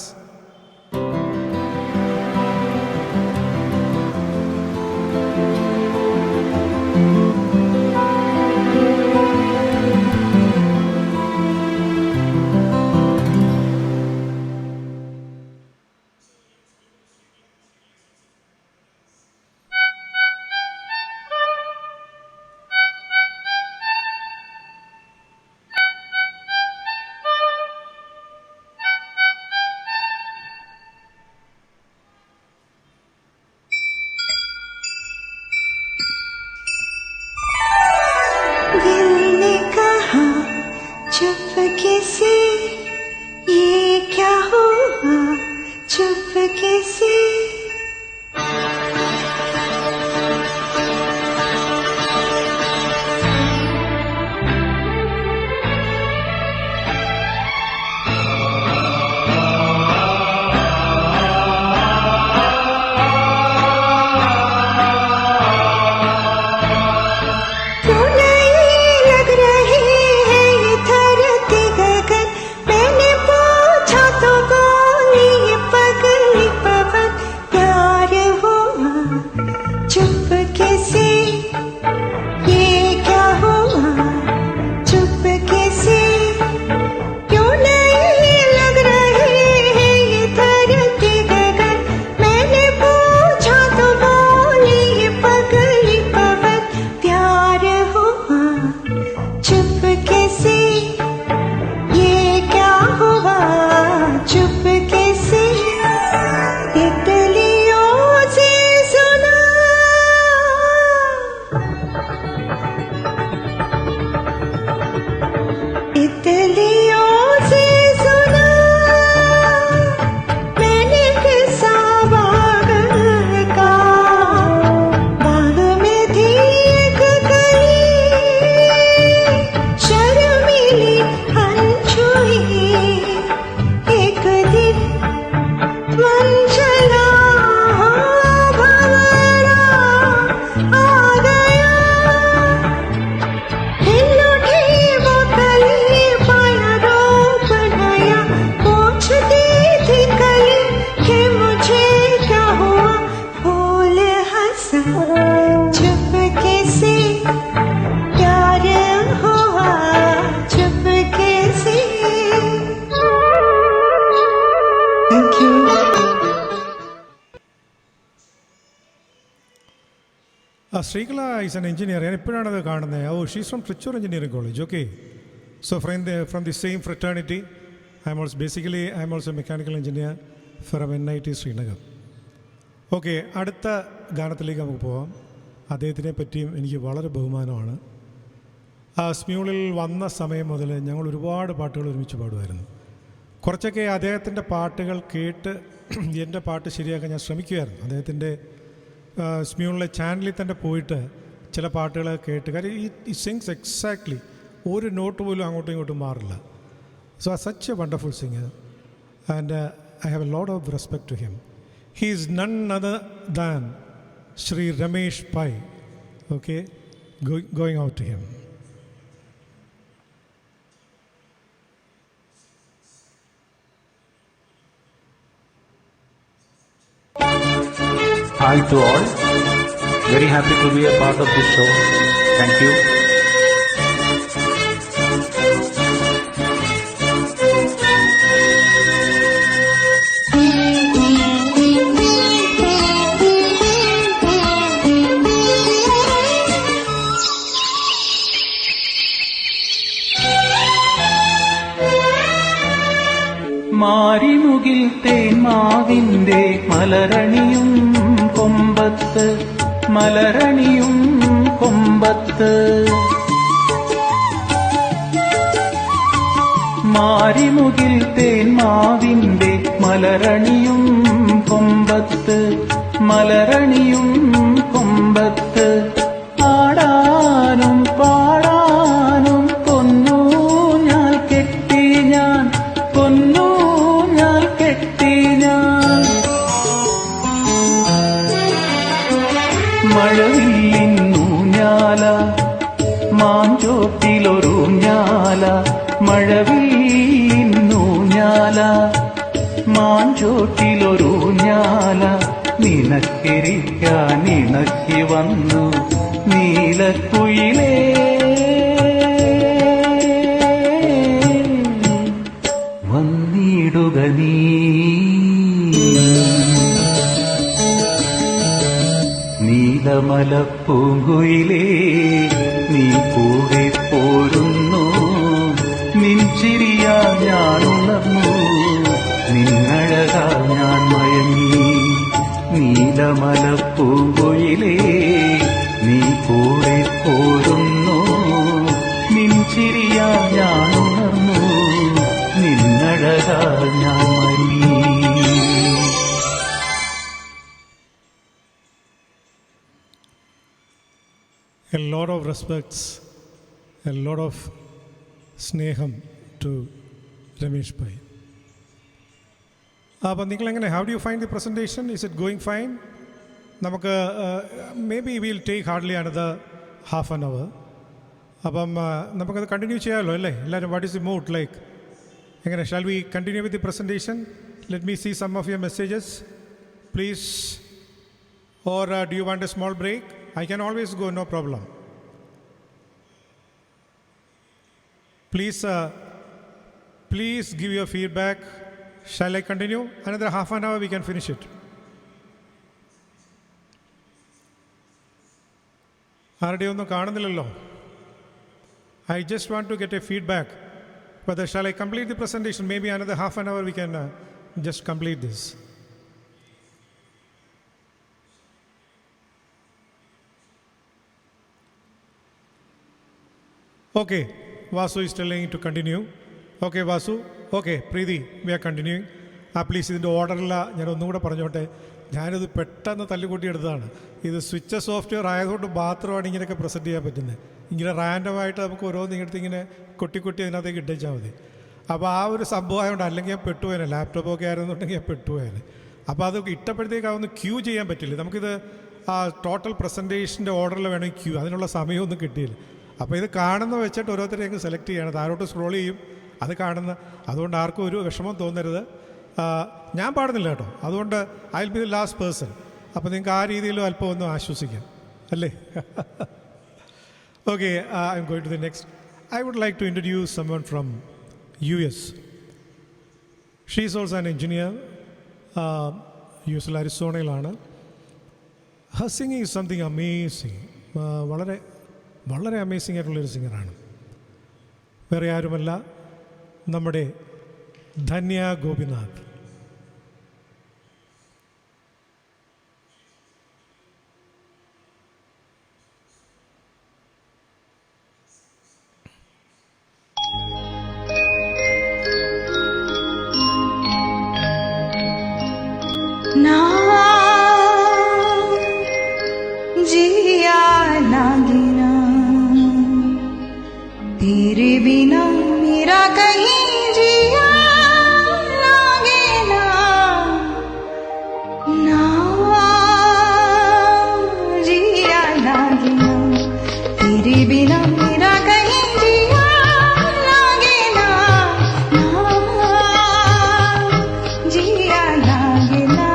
चुपके से ये क्या हुआ, चुपके से Srikala is an engineer. Oh, she's from Trichur Engineering College. Okay. So from the same fraternity, I'm also a mechanical engineer from NIT Srinagar. Okay, അടുത്ത ഗാനത്തിലേക്ക് നമുക്ക് പോവാം. അദ്ദേഹത്തിനെ പറ്റിയും എനിക്ക് വളരെ ബഹുമാനമാണ്. ആ സ്മ്യൂളിൽ വന്ന സമയം മുതൽ ഞങ്ങൾ ഒരുപാട് പാട്ടുകൾ ഒരുമിച്ച് പാടുമായിരുന്നു. കുറച്ചൊക്കെ അദ്ദേഹത്തിൻ്റെ പാട്ടുകൾ കേട്ട് എൻ്റെ പാട്ട് ശരിയാക്കാൻ ഞാൻ ശ്രമിക്കുമായിരുന്നു. അദ്ദേഹത്തിൻ്റെ സ്മ്യൂളിലെ ചാനലിൽ തന്നെ പോയിട്ട് ചില പാട്ടുകൾ കേട്ട്, കാര്യം ഈ സിങ്സ് എക്സാക്ട്ലി ഒരു നോട്ട് പോലും അങ്ങോട്ടും ഇങ്ങോട്ടും മാറില്ല. So such a wonderful singer and I have a lot of respect to him. He is none other than Shri Ramesh Pai. Okay, going out to him. Hi to all. Very happy to be a part of this show. Thank you. മാരിമുകിൽ തേന്മാവിൻ്റെ മലരണിയും കൊമ്പത്ത്, മലരണിയും കൊമ്പത്ത്. മാരിമുകിൽ തേന്മാവിൻ്റെ മലരണിയും കൊമ്പത്ത്, മലരണിയും കൊമ്പത്ത്. ആടാനും പാടാനും പൊന്നു ഞാൻ കെട്ടി, ഞാൻ പൊന്നു ഞാൻ കെട്ടി. ഞാൻ മഴവില്ലിന്നൂഞ്ഞാല, മാഞ്ചോട്ടിലൊരു ഞാല. മഴവില്ലിന്നൂഞ്ഞാല, മാഞ്ചോട്ടിലൊരു ഞാല. നിനക്കിരിക്കാൻ ഇണക്കി വന്നു നീലക്കുയിലേ. വന്നിടുക നീ നീലമലപ്പൂങ്കുയിലേ. നീ കൂടെ പോരുന്നു, നിൻചിരിയാ ഞാൻ ഉണർന്നു, നിന്നഴകാ ഞാൻ മയങ്ങി. നീലമലപ്പൂങ്കുയിലേ, നീ കൂടെ പോരുന്നു, നിൻചിരിയാ ഞാൻ ഉണർന്നു. ആയതാൽ ഞാൻ മരുങ്ങി. A lot of respects, a lot of sneham to Ramesh Bhai. അപ്പം നിങ്ങളെങ്ങനെ, how do you find the presentation? Is it going fine? നമുക്ക് maybe we'll take hardly another half an hour. അപ്പം നമുക്കത് കണ്ടിന്യൂ ചെയ്യാമല്ലോ അല്ലേ എല്ലാവരും? What is the mood like? എങ്ങനെ, shall we continue with the presentation? Let me see some of your messages please. Or do you want a small break? I can always go, no problem. Please give your feedback. Shall I continue? Another half an hour we can finish it. ആരുടെയൊന്നും കാണുന്നില്ലല്ലോ. I just want to get a feedback. Whether shall I complete the presentation? Maybe another half an hour we can just complete this. Okay, Vasu is telling to continue. Okay, Vasu. Okay, Preeti, we are continuing. Please ഇതിൻ്റെ ഓർഡറില്ല, ഞാൻ ഒന്നുകൂടെ പറഞ്ഞോട്ടെ. ഞാനിത് പെട്ടെന്ന് തല്ലിക്കൂട്ടിയെടുത്തതാണ്. ഇത് switch software ആയതുകൊണ്ട് മാത്രമാണ് ഇങ്ങനെയൊക്കെ പ്രസൻറ്റ് ചെയ്യാൻ പറ്റുന്നത്. ഇങ്ങനെ റാൻഡമായിട്ട് നമുക്ക് ഓരോന്ന് ഇങ്ങനത്തെ ഇങ്ങനെ കൊട്ടി അതിനകത്തേക്ക് ഇട്ടിച്ചാൽ മതി. അപ്പോൾ ആ ഒരു സംഭവം ആയതുകൊണ്ട്, അല്ലെങ്കിൽ ഞാൻ പെട്ടുപോയേനെ. ലാപ്ടോപ്പൊക്കെ ആയിരുന്നുണ്ടെങ്കിൽ ഞാൻ പെട്ടുപോയേനെ. അപ്പോൾ അത് ഇട്ടപ്പോഴത്തേക്ക് അതൊന്ന് ക്യൂ ചെയ്യാൻ പറ്റില്ല. നമുക്കിത് ആ ടോട്ടൽ പ്രസൻറ്റേഷൻ്റെ ഓർഡറിൽ വേണമെങ്കിൽ ക്യൂ, അതിനുള്ള സമയമൊന്നും കിട്ടിയില്ല. അപ്പോൾ ഇത് കാണുന്ന വെച്ചിട്ട് ഓരോരുത്തരെ അങ്ങ് സെലക്ട് ചെയ്യണം. താഴോട്ട് സ്ക്രോൾ ചെയ്യും, അത് കാണുന്ന. അതുകൊണ്ട് ആർക്കും ഒരു വിഷമം തോന്നരുത്. ഞാൻ പാടുന്നില്ല കേട്ടോ, അതുകൊണ്ട് I will be the last person. അപ്പോൾ നിങ്ങൾക്ക് ആ രീതിയിലും അല്പം ഒന്ന് ആശ്വസിക്കാം അല്ലേ? Okay, I M going to the next. I would like to introduce someone from US. She is also an engineer. US അരിസോണയിലാണ്. Her singing is something amazing. വളരെ വളരെ അമേസിംഗ് ആയിട്ടുള്ളൊരു സിംഗറാണ്. വേറെ ആരുമല്ല, നമ്മുടെ ധന്യ ഗോപിനാഥ്. ना जिया लागिना तेरे बिना मेरा कहीं जिया लागे ना, ना जिया लागिना तेरे बिना मेरा कहीं जिया लागे ना, ना जिया लागे ना.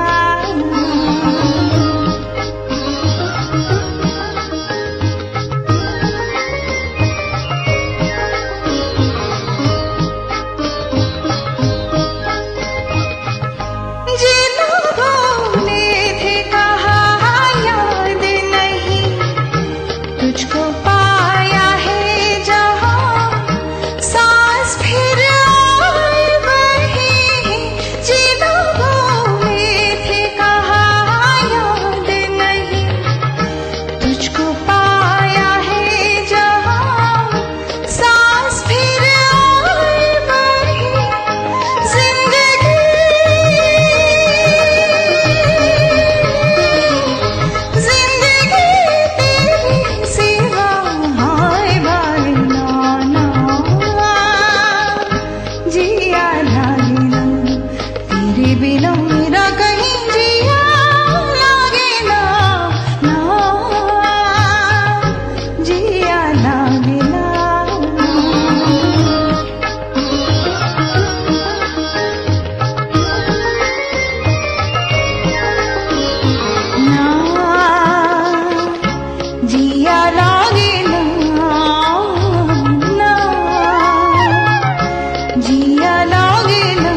तुझको पाया है जहाँ सांस फिर और बही है, जीना भूले थे कहाँ याद नहीं. तुझको पाया है जहाँ सांस फिर और बही, जिंदगी सिवा हाय भाई नाना जिया लागे ना तेरे बिना मेरा कहीं जिया लागे ना, ना जिया लागे ना. जिया लागे ना, ना जिया लागे ना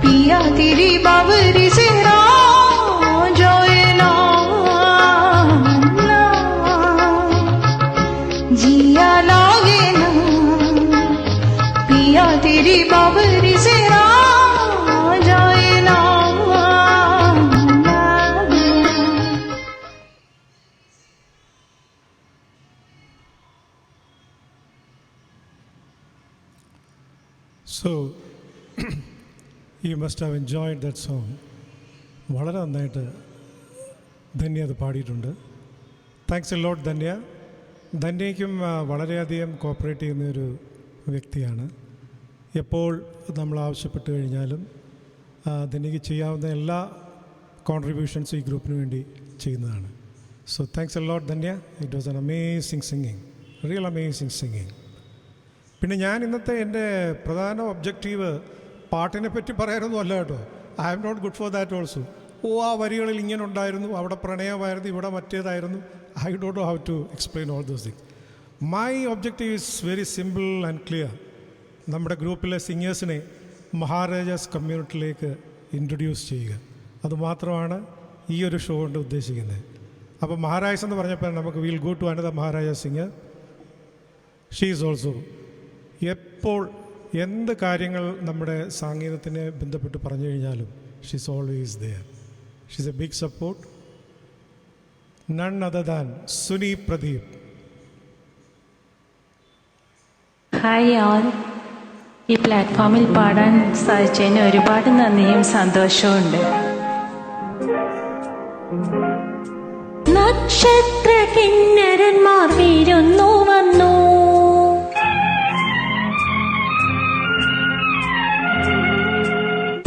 पिया तेरी बावरी से जाए ना, ना जिया लागे ना पिया तेरी बावरी से जाए ना, ना. So you must have enjoyed that song. വളരെ നന്നായിട്ട് ധന്യ അത് പാടിയിട്ടുണ്ട്. Thanks a lot Dhanya. ധന്യയ്ക്കും വളരെയധികം കോപ്പറേറ്റ് ചെയ്യുന്ന ഒരു വ്യക്തിയാണ്. എപ്പോൾ നമ്മൾ ആവശ്യപ്പെട്ട് കഴിഞ്ഞാലും ധന്യയ്ക്ക് ചെയ്യാവുന്ന എല്ലാ കോൺട്രിബ്യൂഷൻസും ഈ ഗ്രൂപ്പിന് വേണ്ടി ചെയ്യുന്നതാണ്. So thanks a lot Dhanya. It was an amazing singing, real amazing singing. പിന്നെ ഞാൻ ഇന്നത്തെ എൻ്റെ പ്രധാന ഒബ്ജക്റ്റീവ് പാട്ടിനെ പറ്റി പറയാനൊന്നും അല്ല കേട്ടോ. I am not good for that also. ആ വരികളിൽ ഇങ്ങനെ ഉണ്ടായിരുന്നു, അവിടെ പ്രണയമായിരുന്നു, ഇവിടെ മറ്റേതായിരുന്നു. I don't know how to explain all those things. My objective is very simple and clear. നമ്മുടെ ഗ്രൂപ്പിലെ സിംഗേഴ്സിനെ മഹാരാജാസ് കമ്മ്യൂണിറ്റിയിലേക്ക് ഇൻട്രൊഡ്യൂസ് ചെയ്യുക. അതുമാത്രമാണ് ഈ ഒരു ഷോ കൊണ്ട് ഉദ്ദേശിക്കുന്നത്. അപ്പോൾ മഹാരാജാസ് എന്ന് പറഞ്ഞപ്പോൾ നമുക്ക് will go to another Maharajas singer. She is also എപ്പോൾ എന്ത് കാര്യങ്ങൾ നമ്മുടെ സംഗീതത്തിനെ ബന്ധപ്പെട്ട് പറഞ്ഞു കഴിഞ്ഞാലും she is always there. She is a big support. None other than Suni Pradeep. Hi all. ഈ പ്ലാറ്റ്ഫോമിൽ പാടാൻ സാധിച്ചതിന് ഒരുപാട് നന്ദിയും സന്തോഷവുമുണ്ട്. നക്ഷത്ര കിന്നരന്മാർ വീരുന്നു വന്നു,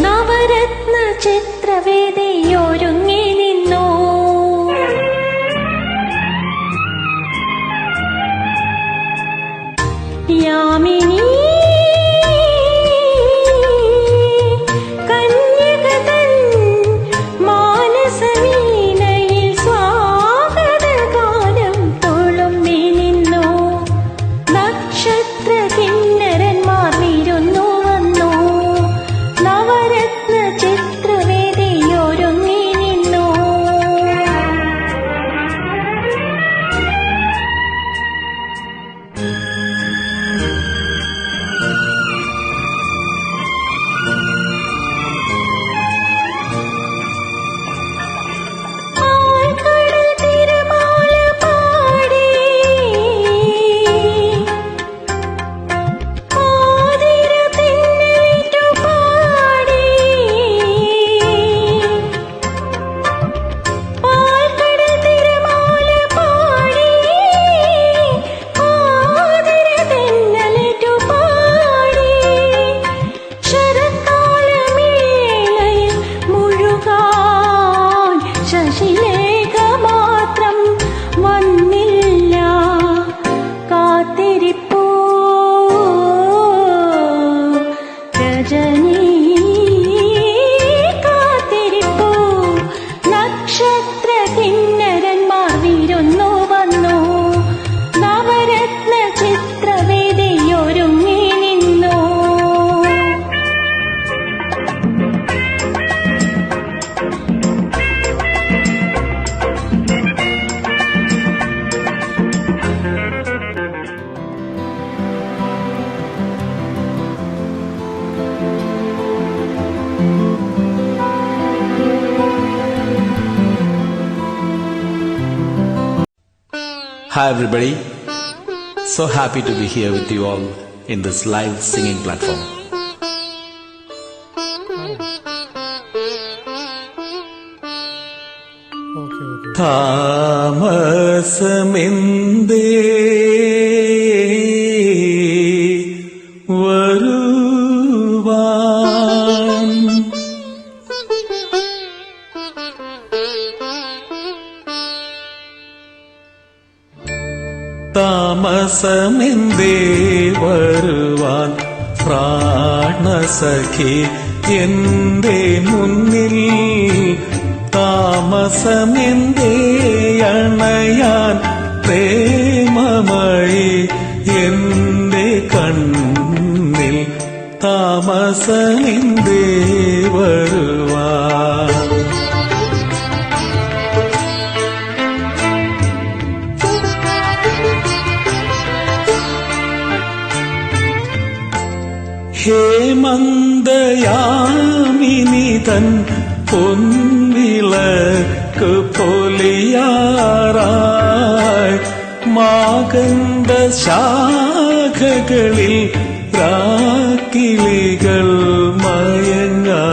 നവരത്ന ചിത്രവേദിയൊരുങ്ങി നിന്നു, Yamini Hi everybody, so happy to be here with you all in this live singing platform. താമസമെന്തേ വരുവാൻ താമസമെന്തേ വരുവാൻ പ്രാണസഖി എന്റെ മുന്നിൽ താമസമെന്തേ അണയാൻ പ്രേമമഴി എന്റെ കണ്ണിൽ താമസമെന്തേ വരുവാൻ ഹേമന്തയാമിനി തൻ പൊൻവിളക്ക് പൊലിയാറായി മാകന്ത ശാഖകളിൽ രാക്കിളികൾ മയങ്ങാ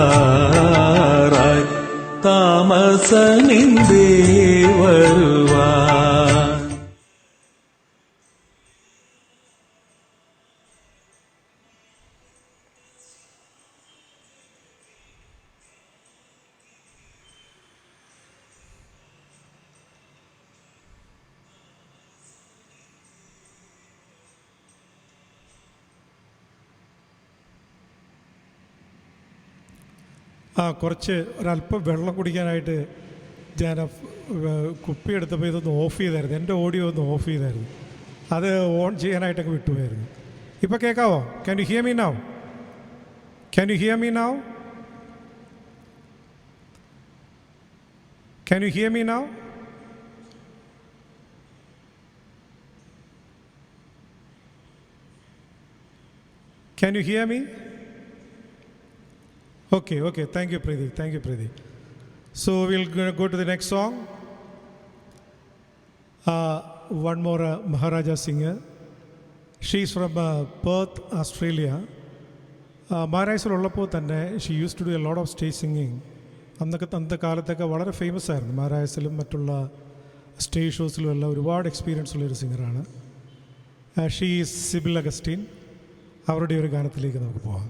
കുറച്ച് ഒരല്പം വെള്ളം കുടിക്കാനായിട്ട് ഞാൻ കുപ്പി എടുത്തപ്പോൾ ഇതൊന്ന് ഓഫ് ചെയ്തായിരുന്നു, എൻ്റെ ഓഡിയോ ഒന്ന് ഓഫ് ചെയ്തായിരുന്നു. അത് ഓൺ ചെയ്യാനായിട്ടൊക്കെ വിട്ടുപോയായിരുന്നു. ഇപ്പോൾ കേൾക്കാവോ? Can you here me now? Can you here me now? Can you here me now? Can you hear me? Okay, thank you Preeti. So we'll go to the next song. One more Maharaja singer. She's from Perth, Australia. മഹാരാജസിലുള്ളപ്പോൾ തന്നെ she used to do a lot of stage singing. അന്നത്തെ കാലത്തൊക്കെ വളരെ famous ആയിരുന്നു. മഹാരാജസിലും മറ്റുള്ള stage ഷോസിലും എല്ലാം ഒരുപാട് experience ഉള്ളൊരു സിംഗറാണ്. She is Sibil Augustine. അവരുടെ ഒരു ഗാനത്തിലേക്ക് നമുക്ക് പോകാം.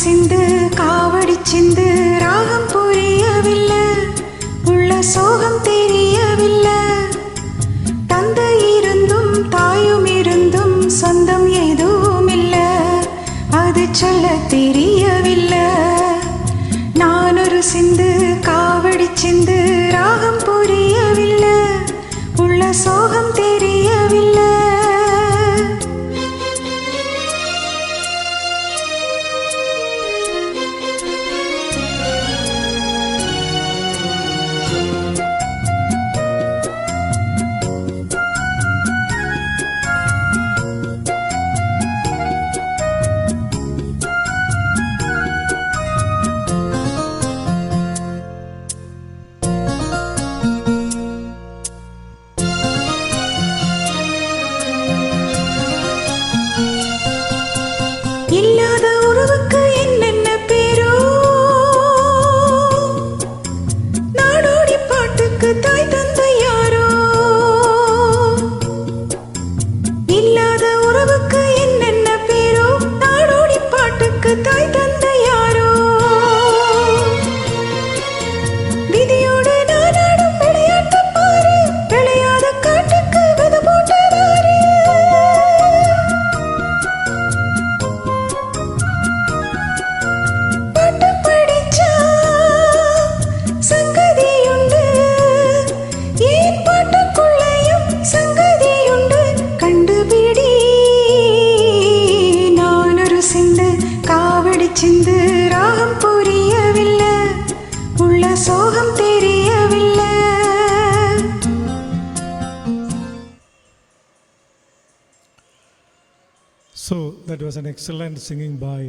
சிந்து காவடி சிந்து ராகம் புரியவில்லை, உள்ள சோகம் தெரியவில்லை. தந்தை இருந்தும் தாயும் இருந்தும் சொந்தம் எதுவும் இல்லை, அது சொல்ல தெரியவில்லை. நான் ஒரு சிந்து காவடி சிந்து ராகம் புரியவில்லை, உள்ள சோகம் தெரியவில்லை. இல்லாத உறவுக்கு என்னென்ன பேரோ, நாடோடி பாட்டுக்கு தாய் தந்த யாரோ. இல்லாத உறவுக்கு என்னென்ன பேரோ, நாடோடி பாட்டுக்கு தாய் தந்த யாரோ. விதியோடு நானாடும் விளையாட்டு பாரு, விளையாத காட்டுக்கு வித போட்டதாரு. சிந்து ராகம் புரியவில்லை, உள்ள சோகம் தெரியவில்லை. So that was an excellent singing by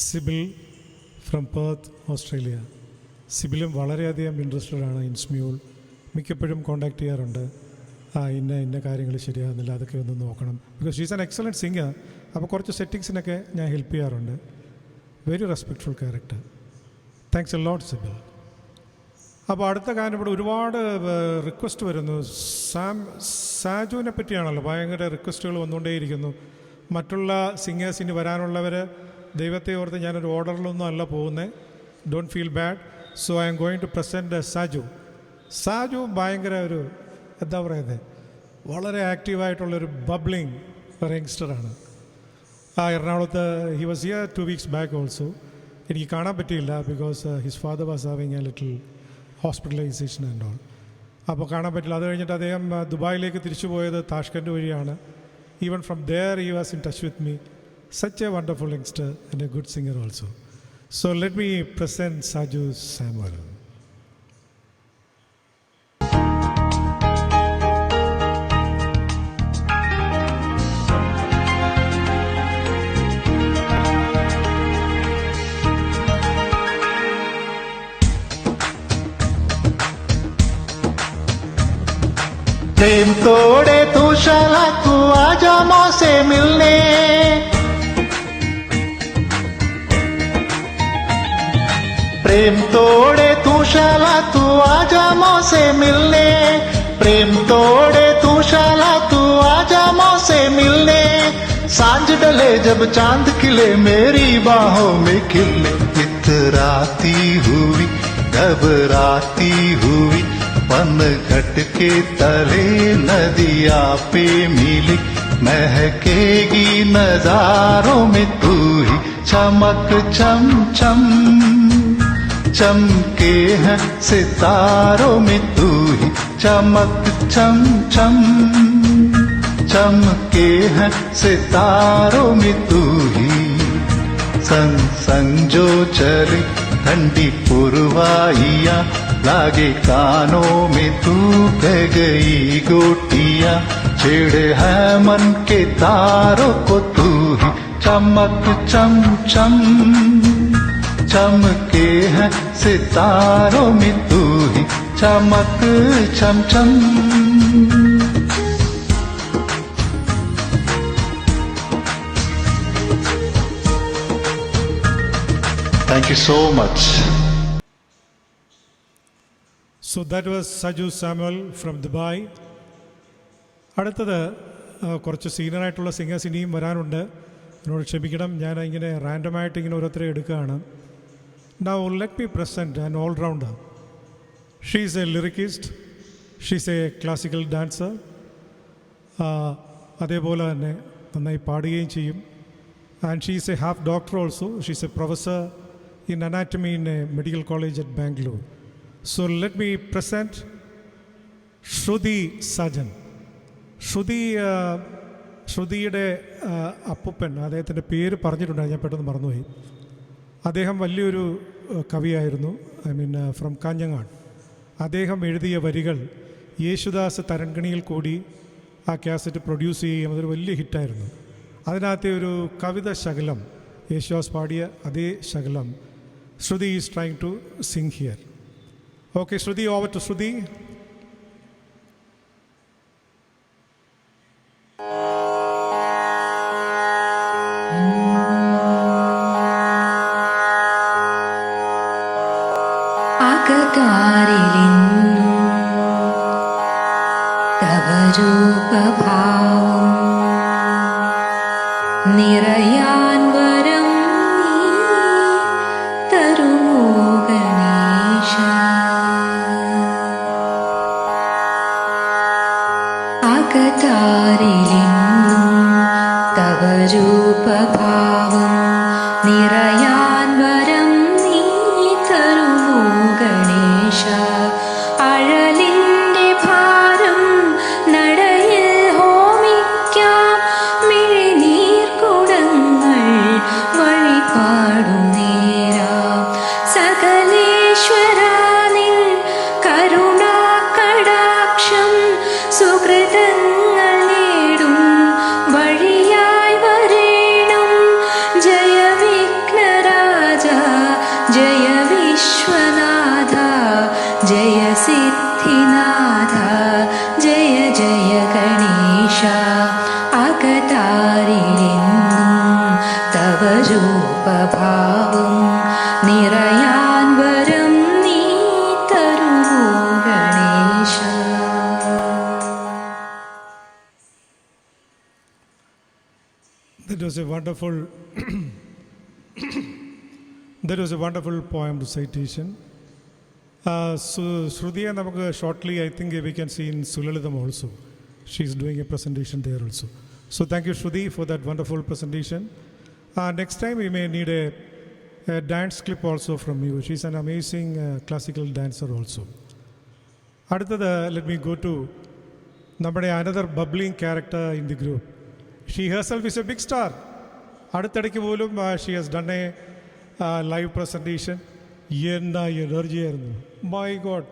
Sibyl from Perth, Australia. സിബിലും വളരെയധികം ഇൻട്രസ്റ്റഡ് ആണ് ഇൻസ്മ്യൂൾ. മിക്കപ്പോഴും കോൺടാക്ട് ചെയ്യാറുണ്ട്. ഇന്ന കാര്യങ്ങൾ ശരിയാകുന്നില്ല, അതൊക്കെ ഒന്ന് നോക്കണം. Because she's an excellent singer. അപ്പോൾ കുറച്ച് സെറ്റിങ്സിനൊക്കെ ഞാൻ ഹെൽപ്പ് ചെയ്യാറുണ്ട്. Very respectful character. Thanks a lot CIBIL. അപ്പോൾ അടുത്ത ഗാനം ഇവിടെ ഒരുപാട് റിക്വസ്റ്റ് വരുന്നു. സാജുവിനെ പറ്റിയാണല്ലോ ഭയങ്കര റിക്വസ്റ്റുകൾ വന്നുകൊണ്ടേയിരിക്കുന്നു. മറ്റുള്ള സിംഗേഴ്സ് ഇനി വരാനുള്ളവർ ദൈവത്തെ ഓർത്ത് ഞാനൊരു ഓർഡറിലൊന്നും അല്ല പോകുന്നത്. Don't feel bad. So I M going to present Saju ഭയങ്കര ഒരു എന്താ പറയുന്നത്, വളരെ ആക്റ്റീവായിട്ടുള്ളൊരു ബബ്ലിങ് ഒരു യങ്സ്റ്ററാണ്. എറണാകുളത്ത് he was here 2 weeks back also. എനിക്ക് കാണാൻ പറ്റിയില്ല because his father was having a little hospitalisation and all. അപ്പോൾ കാണാൻ പറ്റില്ല. അത് കഴിഞ്ഞിട്ട് അദ്ദേഹം ദുബായിലേക്ക് തിരിച്ചു പോയത് താഷ്കൻഡ് വഴിയാണ്. Even from there he was in touch with me. Such a wonderful youngster and a good singer also. So let me present Saju Samuel. प्रेम तोड़े तू शाला तू आजा माँ से मिलने, प्रेम तोड़े तू शाला तू आजा मौसे मिलने, प्रेम तोड़े तू शाला तू आजा मौसे मिलने, सांझ डले जब चांद खिले मेरी बाहों में खिले, इतराती हुई घबराती हुई पनघट के तले नदिया पे मिली, महकेगी नजारों में तू ही, चमक चम चम चमके हैं सितारों में तू ही, चमक चम चम चमके हैं सितारों में तू ही, संग संग जो चली ठंडी पुरवाइया, लागे कानों में तू कह गई गोटियां, छेड़े है मन के तारों को तू ही, चमक चम चम चमके हैं सितारों में तू ही, चमक चम चम. Thank you so much. So that was Saju Samuel from Dubai. അടുത്തത് കുറച്ച് സീനിയറായിട്ടുള്ള സിംഗേഴ്സ് ഇനിയും വരാനുണ്ട്. എന്നോട് ക്ഷമിക്കണം, ഞാൻ ഇങ്ങനെ റാൻഡമായിട്ട് ഇങ്ങനെ ഓരോരുത്തരെ എടുക്കുകയാണ്. Now let me present an all-rounder. She is a lyricist. She is a classical dancer. അതേപോലെ തന്നെ നന്നായി പാടുകയും ചെയ്യും. And she is a half doctor also. She is a professor in anatomy in a medical college at Bangalore. So let me present Shruti Sajan. ശ്രുതിയുടെ അപ്പൂപ്പൻ, അദ്ദേഹത്തിൻ്റെ പേര് പറഞ്ഞിട്ടുണ്ടായി, ഞാൻ പെട്ടെന്ന് മറന്നുപോയി. അദ്ദേഹം വലിയൊരു കവിയായിരുന്നു, ഫ്രം കാഞ്ഞങ്ങാട്. അദ്ദേഹം എഴുതിയ വരികൾ യേശുദാസ് തരംഗിണിയിൽ കൂടി ആ കാസറ്റ് പ്രൊഡ്യൂസ് ചെയ്യുകയും അതൊരു വലിയ ഹിറ്റായിരുന്നു. അതിനകത്തെ ഒരു കവിത ശകലം, യേശുദാസ് പാടിയ അതേ ശകലം Shruti is trying to sing here. Okay, Shruti, over to Shruti. നിറയാൻ വരം തരുമോ ഗണേശ, അകതാരിലെന്നും തവ രൂപഭാവം നിറയാൻ വരം നീ തരുമോ ഗണേശ, അഴലിൻ്റെ ഭാരം നടയിൽ ഹോമിക്കാം, മിഴിനീർക്കുടങ്ങൾ വഴിപാടും നേരാം, സകലേശ്വരാ നിൻ കരുണാകടാക്ഷം സുകൃതങ്ങൾ നേടും വഴിയായി വരേണം, ജയ വിഘ്നരാജ ജയ വിശ്വനാഥ ജയ സിദ്ധിനാഥ ജയ ജയ ഗണേശ, അകതാരിലെന്നും തവ രൂപഭാവം നിറയാൻ വരം നീ തരുമോ Ganesha. That was a wonderful that was a wonderful poem recitation. Shrudiya നമുക്ക് shortly, I think we can see in Sulalitham also. She is doing a presentation there also. So thank you, Shruti, for that wonderful presentation. Next time we may need a dance clip also from you. She is an amazing classical dancer also. അടുത്തത് let me go to നമ്മുടെ another bubbling character in the group. She herself is a big star. അടുത്തിടയ്ക്ക് പോലും she has done a live presentation. എന്നാ energy ആയിരുന്നു, my God.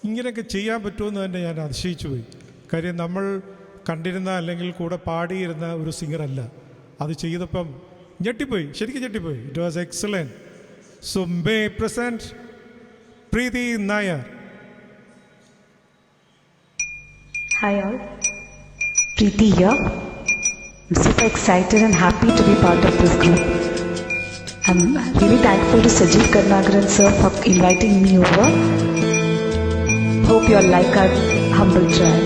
ഇങ്ങനെയൊക്കെ ചെയ്യാൻ പറ്റുമെന്ന് തന്നെ ഞാൻ അതിശയിച്ചു പോയി. കാര്യം നമ്മൾ കണ്ടിരുന്ന അല്ലെങ്കിൽ കൂടെ പാടിയിരുന്ന ഒരു സിംഗറല്ല, അത് ചെയ്തപ്പം ഞെട്ടിപ്പോയി, ശരിക്കും ഞെട്ടിപ്പോയി. It was excellent. So may present Preethi Nair. Hi all, Preeti here. I'm super excited and happy to be part of this group. I'm really thankful to Sajid Karnagaran sir for inviting me over. Hope you all like our humble try.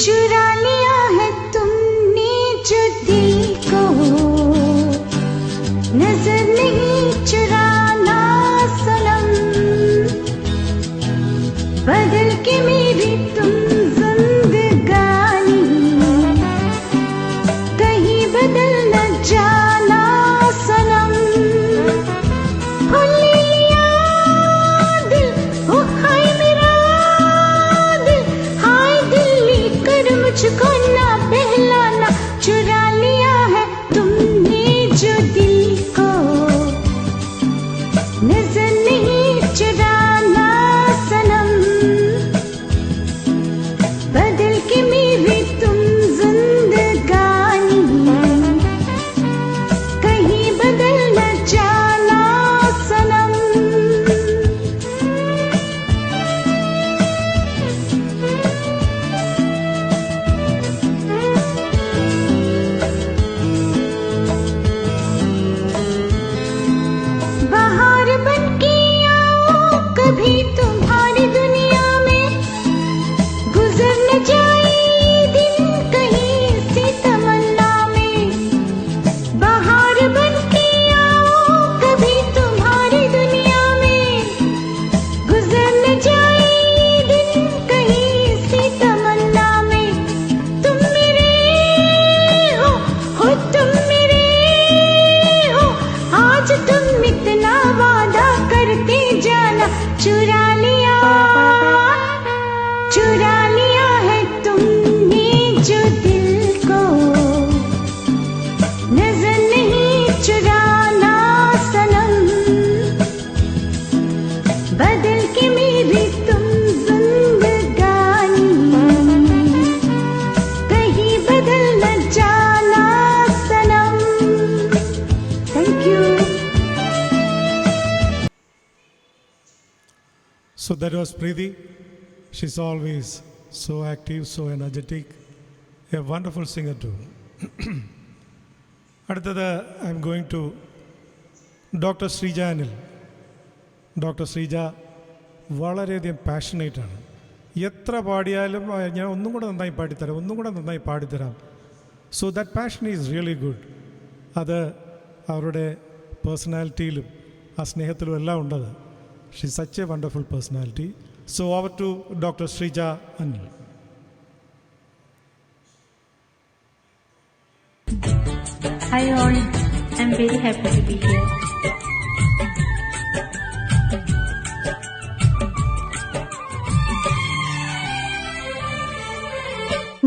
चुरा लिया है तुमने जो दिल को, नजर नहीं चुराना सनम, बदल के मेरी तुम जिंदगानी, कहीं बदल न जाना सनम। हो लिया दिल, ओ हाय मेरा दिल, हाय दिल लेकर मुझको ना बहलाना। चुरा लिया है तुमने जो दिल को, नजर नहीं चुराना सनम, बदल के मेरी तुम जिंदगानी, कहीं बदल न जाना सनम। बाहर बनके आओ कभी तुम्हारी दुनिया में, गुजर न जाए दिन कहीं सी तमन्ना में। बाहर बनके आओ कभी तुम्हारी दुनिया में, गुजर न जाए दिन कहीं सी तमन्ना में। तुम मेरे हो तुम मेरे हो, आज तुम इतना वादा करते जाना। चुरा लिया है तुमने जो दिल को, नजर नहीं चुराना सनम, बदल के मेरी तुम जिंदगानी, कहीं बदल न जाना सनम। Thank you. So that was Preeti. She's always so active, so energetic, a wonderful singer too. അടുത്തത് I M going to doctor Sreeja Anil. Doctor Sreeja വളരെയധികം പാഷനേറ്റാണ്. എത്ര പാടിയാലും ഞാൻ ഒന്നും കൂടെ നന്നായി പാടിത്തരാം. So that passion is really good. അത് അവരുടെ പേഴ്സണാലിറ്റിയിലും ആ സ്നേഹത്തിലും എല്ലാം ഉണ്ടത്. She's such a wonderful personality. So over to Dr. Srija Anil. Hi all, I'm very happy to be here.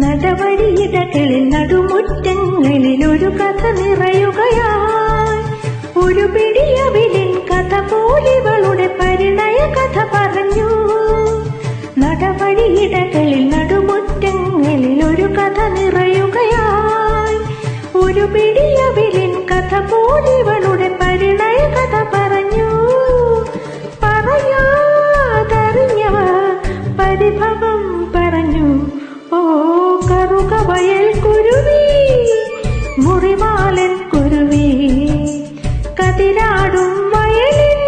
നടവഴിയിടകളിൽ നടുമുറ്റങ്ങളിൽ ഒരു കഥ നിറയുകയായി, ഒരു പിടിയവിലിൻ കഥ പോലിവളുടെ പരിണയ കഥ പറഞ്ഞു. നടവഴിയിടകളിൽ നടുമുറ്റങ്ങളിൽ ഒരു കഥ നിറയുകയായി, ഒരു പിടിയവിലിൻ കഥ പോലിവളുടെ പരിണയ കഥ പറഞ്ഞു. പറയാതറിഞ്ഞവ പരിഭവം പറഞ്ഞു. ഓ കറുക വയൽ കുരുവി, മുറിവാലൻ കുരുവി, കതിരാടും വയലിൽ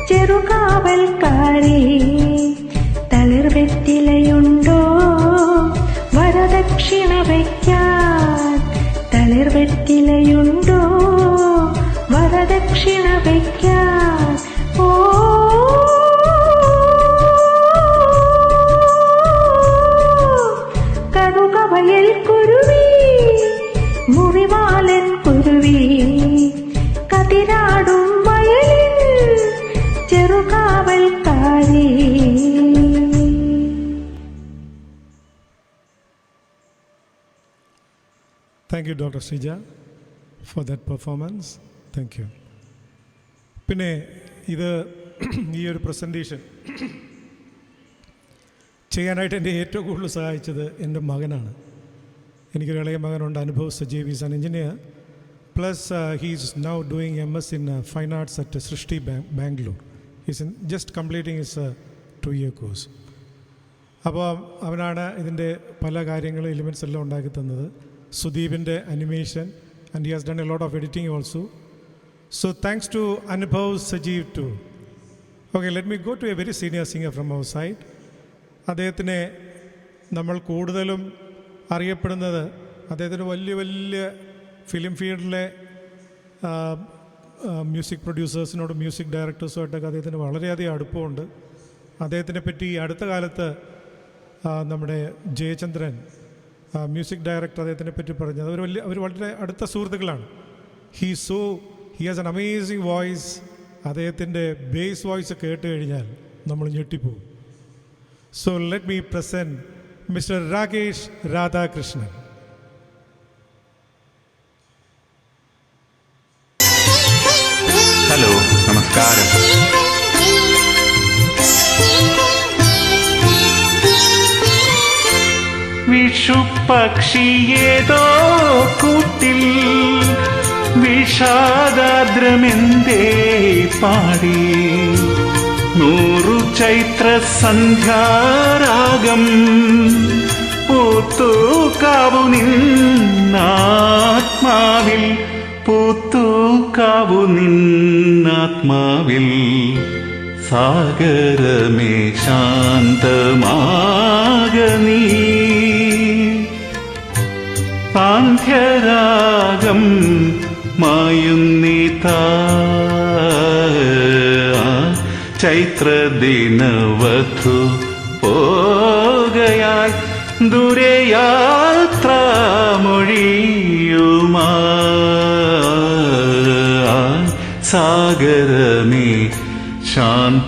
ചെറുകാവൽക്കാരി, തളിർവെറ്റിലയുണ്ടോ വരദക്ഷിണ വയ്ക്കാൻ, തളിർവെറ്റിലയുണ്ടോ വരദക്ഷിണ വയ്ക്കാൻ. ഓ കറുക വയൽ കുരുവി, മുറിവാലൻ കുരുവി, കതിരാടും വയലിൽ ചെറുകാവൽക്കാരി. Thank you, Dr. Srija, for that performance. Thank you. പിന്നെ ഇത് ഈ ഒരു പ്രസൻറ്റേഷൻ ചെയ്യാനായിട്ട് എന്നെ ഏറ്റവും കൂടുതൽ സഹായിച്ചത് എൻ്റെ മകനാണ്. എനിക്കൊരു ഇളയ മകനുണ്ട്, Anubhav Sajeev. Is an engineer. Plus he's now doing MS in Fine Arts at Srishti, Bangalore. He's just completing his 2-year course. അപ്പോൾ അവനാണ് ഇതിൻ്റെ പല കാര്യങ്ങളും എലിമെൻറ്റ്സ് എല്ലാം ഉണ്ടാക്കി തന്നത്. സുദീപിൻ്റെ animation, and he has done a lot of editing also. So thanks to Anubhav Sajeev too. Okay, let me go to a very senior singer from our side. അദ്ദേഹത്തിനെ നമ്മൾ കൂടുതലും അറിയപ്പെടുന്നത് അദ്ദേഹത്തിന് വലിയ വലിയ ഫിലിം ഫീൽഡിലെ മ്യൂസിക് പ്രൊഡ്യൂസേഴ്സിനോടും മ്യൂസിക് ഡയറക്ടേഴ്സുമായിട്ടൊക്കെ അദ്ദേഹത്തിന് വളരെയധികം അടുപ്പമുണ്ട്. അദ്ദേഹത്തിനെ പറ്റി അടുത്ത കാലത്ത് നമ്മുടെ ജയചന്ദ്രൻ മ്യൂസിക് ഡയറക്ടർ അദ്ദേഹത്തിനെ പറ്റി പറഞ്ഞത് അവർ വളരെ അടുത്ത സുഹൃത്തുക്കളാണ്. He has an amazing voice. അദ്ദേഹത്തിൻ്റെ ബേസ് വോയിസ് കേട്ട് കഴിഞ്ഞാൽ നമ്മൾ ഞെട്ടിപ്പോവും. So let me present mister Rakesh Radhakrishnan. Hello, നമസ്കാരം. വിഷുപക്ഷിയേതോ കൂട്ടിൽ വിഷാദാദ്രമെന്തേ പാടി, 100 ചൈത്ര സന്ധ്യാരാഗം പൂത്തൂക്കാവു നിന്നാത്മാവിൽ, പൂത്തൂക്കാവു നിന്നാത്മാവിൽ. സാഗരമേ ശാന്തമാകനീ, സാന്ധ്യരാഗം മായുന്നിതാ, ചൈത്രദിനവധു പോകയാൽ ദൂരെ യാത്രാമൊഴിയുമാ. സാഗരമേ ശാന്തമാകനീ.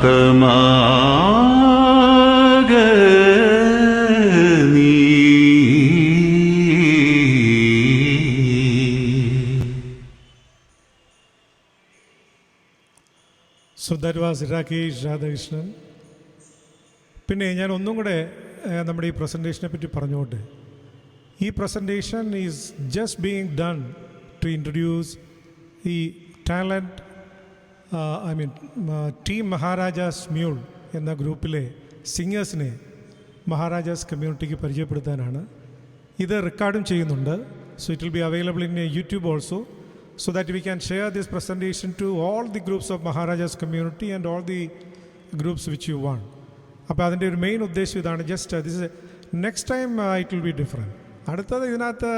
So that was Rakesh Radhakrishnan. പിന്നെ ഞാൻ ഒന്നും കൂടെ നമ്മുടെ ഈ പ്രസൻറ്റേഷനെ പറ്റി പറഞ്ഞുകൊണ്ട്, ഈ presentation is just being done to introduce ഈ ടാലൻറ്റ് ടീം മഹാരാജാസ് മ്യൂൾ എന്ന ഗ്രൂപ്പിലെ സിംഗേഴ്സിനെ മഹാരാജാസ് കമ്മ്യൂണിറ്റിക്ക് പരിചയപ്പെടുത്താനാണ്. ഇത് റെക്കോർഡും ചെയ്യുന്നുണ്ട്. So it will be available in YouTube also, so that we can share this presentation to all the groups of Maharajas community and all the groups which you want. അപ്പോൾ അതിൻ്റെ ഒരു മെയിൻ ഉദ്ദേശം ഇതാണ്. Just this next time it will be different. അടുത്തത് ഇതിനകത്ത്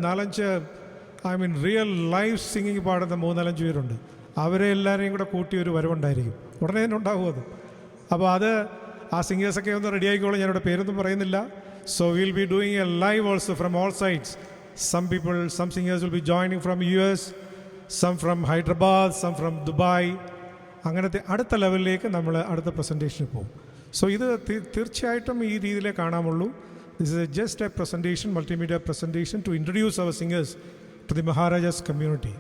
4-5 real live singing പാടുന്ന 3-4 പേരുണ്ട്. അവരെ എല്ലാവരെയും കൂടെ കൂട്ടി ഒരു വരവുണ്ടായിരിക്കും. ഉടനെ തന്നെ ഉണ്ടാകും അത്. അപ്പോൾ അത് ആ സിംഗേഴ്സൊക്കെ ഒന്ന് റെഡി ആയിക്കോളും. ഞാനിവിടെ പേരൊന്നും പറയുന്നില്ല. So will be doing A live also from all sides. Some singers will be joining from US, some from Hyderabad, some from Dubai. അങ്ങനത്തെ അടുത്ത ലെവലിലേക്ക് നമ്മൾ അടുത്ത പ്രസൻറ്റേഷനിൽ പോകും. സോ ഇത് തീർച്ചയായിട്ടും ഈ രീതിയിലേ കാണാമുള്ളൂ. This is just a presentation, multimedia presentation to introduce our singers to the Maharajas community.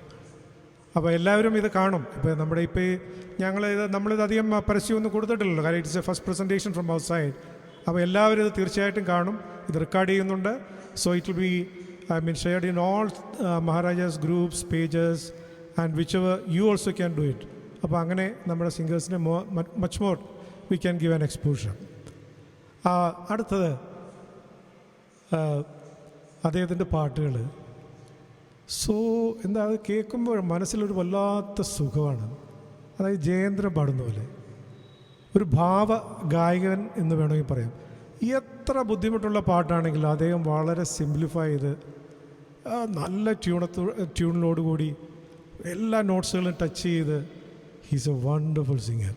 അപ്പോൾ എല്ലാവരും ഇത് കാണും. ഇപ്പോൾ നമ്മളിത് അധികം പരസ്യമൊന്നും കൊടുത്തിട്ടില്ലല്ലോ, കാരണം it's A first presentation from out side. അപ്പോൾ എല്ലാവരും ഇത് തീർച്ചയായിട്ടും കാണും. ഇത് റെക്കോർഡ് ചെയ്യുന്നുണ്ട്. So it will B shared in all Maharajas groups, pages, and whichever you also can do it. അപ്പോൾ അങ്ങനെ നമ്മുടെ സിംഗേഴ്സിന് much more we can give an exposure. അടുത്തത് അദ്ദേഹത്തിൻ്റെ പാട്ടുകൾ. സോ എന്താ, അത് കേൾക്കുമ്പോൾ മനസ്സിലൊരു വല്ലാത്ത സുഖമാണ്. അതായത് ജയേന്ദ്രൻ പാടുന്ന പോലെ ഒരു ഭാവ ഗായകൻ എന്ന് വേണമെങ്കിൽ പറയാം. എത്ര ബുദ്ധിമുട്ടുള്ള പാട്ടാണെങ്കിലും അദ്ദേഹം വളരെ സിംപ്ലിഫൈ ചെയ്ത് നല്ല ട്യൂണിലോടുകൂടി എല്ലാ നോട്ട്സുകളും ടച്ച് ചെയ്ത് he's A wonderful singer.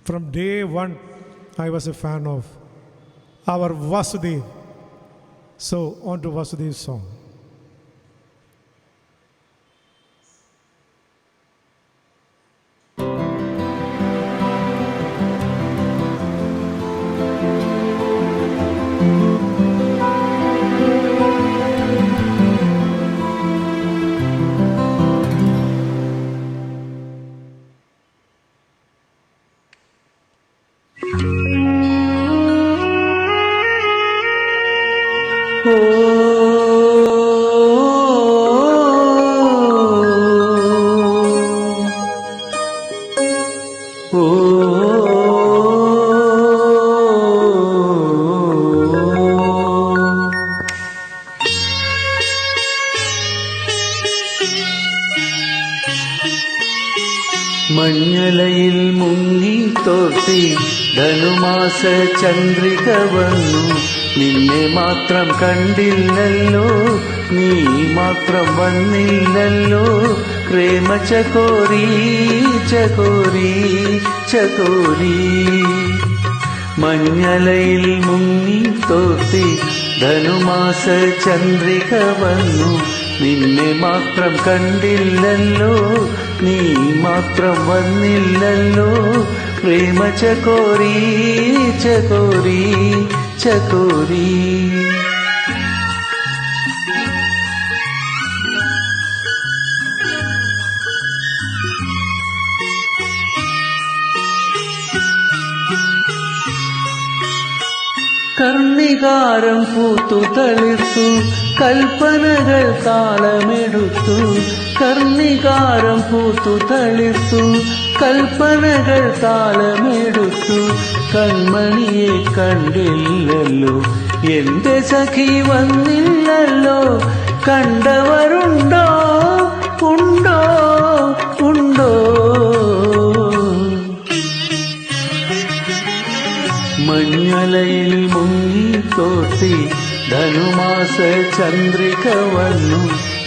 From day 1 I was a fan of our Vasudev. So on to Vasudev's song. ഓ മഞ്ഞലയിൽ മുങ്ങി തോർത്തി ധനുമാസ ചന്ദ്രിക വന്നു. നിന്നെ മാത്രം കണ്ടില്ലല്ലോ, നീ മാത്രം വന്നില്ലല്ലോ. പ്രേമ ചകോരി ചകോരി ചകോരി. മഞ്ഞലയിൽ മുങ്ങി തോർത്തി ധനുമാസ ചന്ദ്രിക വന്നു. നിന്നെ മാത്രം കണ്ടില്ലല്ലോ, നീ മാത്രം വന്നില്ലല്ലോ. പ്രേമ ചകോരി ചകോരി ചകോരി. കർണികാരം പൂത്തു തളിർത്തു, കൽപ്പനകൾ താളമെടുത്തു. കർണികാരം പൂത്തു തളിർത്തു, കൽപ്പനകൾ താളമെടുത്തു. കൺമണിയെ കണ്ടില്ലല്ലോ, എന്റെ സഖി വന്നില്ലല്ലോ. കണ്ടവരുണ്ടോ ഉണ്ടോ ഉണ്ടോ. മഞ്ഞലയിൽ മുങ്ങി തോർത്തി ധനുമാസ ചന്ദ്രിക വന്നു.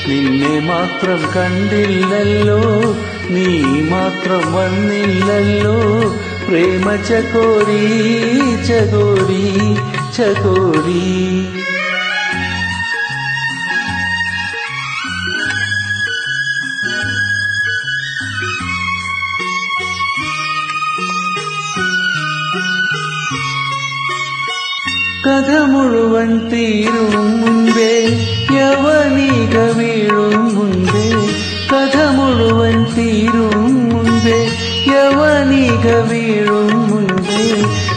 നിന്നെ മാത്രം കണ്ടില്ലല്ലോ, നീ മാത്രം വന്നില്ലല്ലോ. പ്രേമ ചകോരി ചകോരി ചകോരി. കഥ മുഴുവൻ തീരും മുൻപേ യവനിക വീഴും മുൻപേ. കഥ മുഴുവൻ തീരും മുൻപേ യവനിക വീഴും മുൻപേ.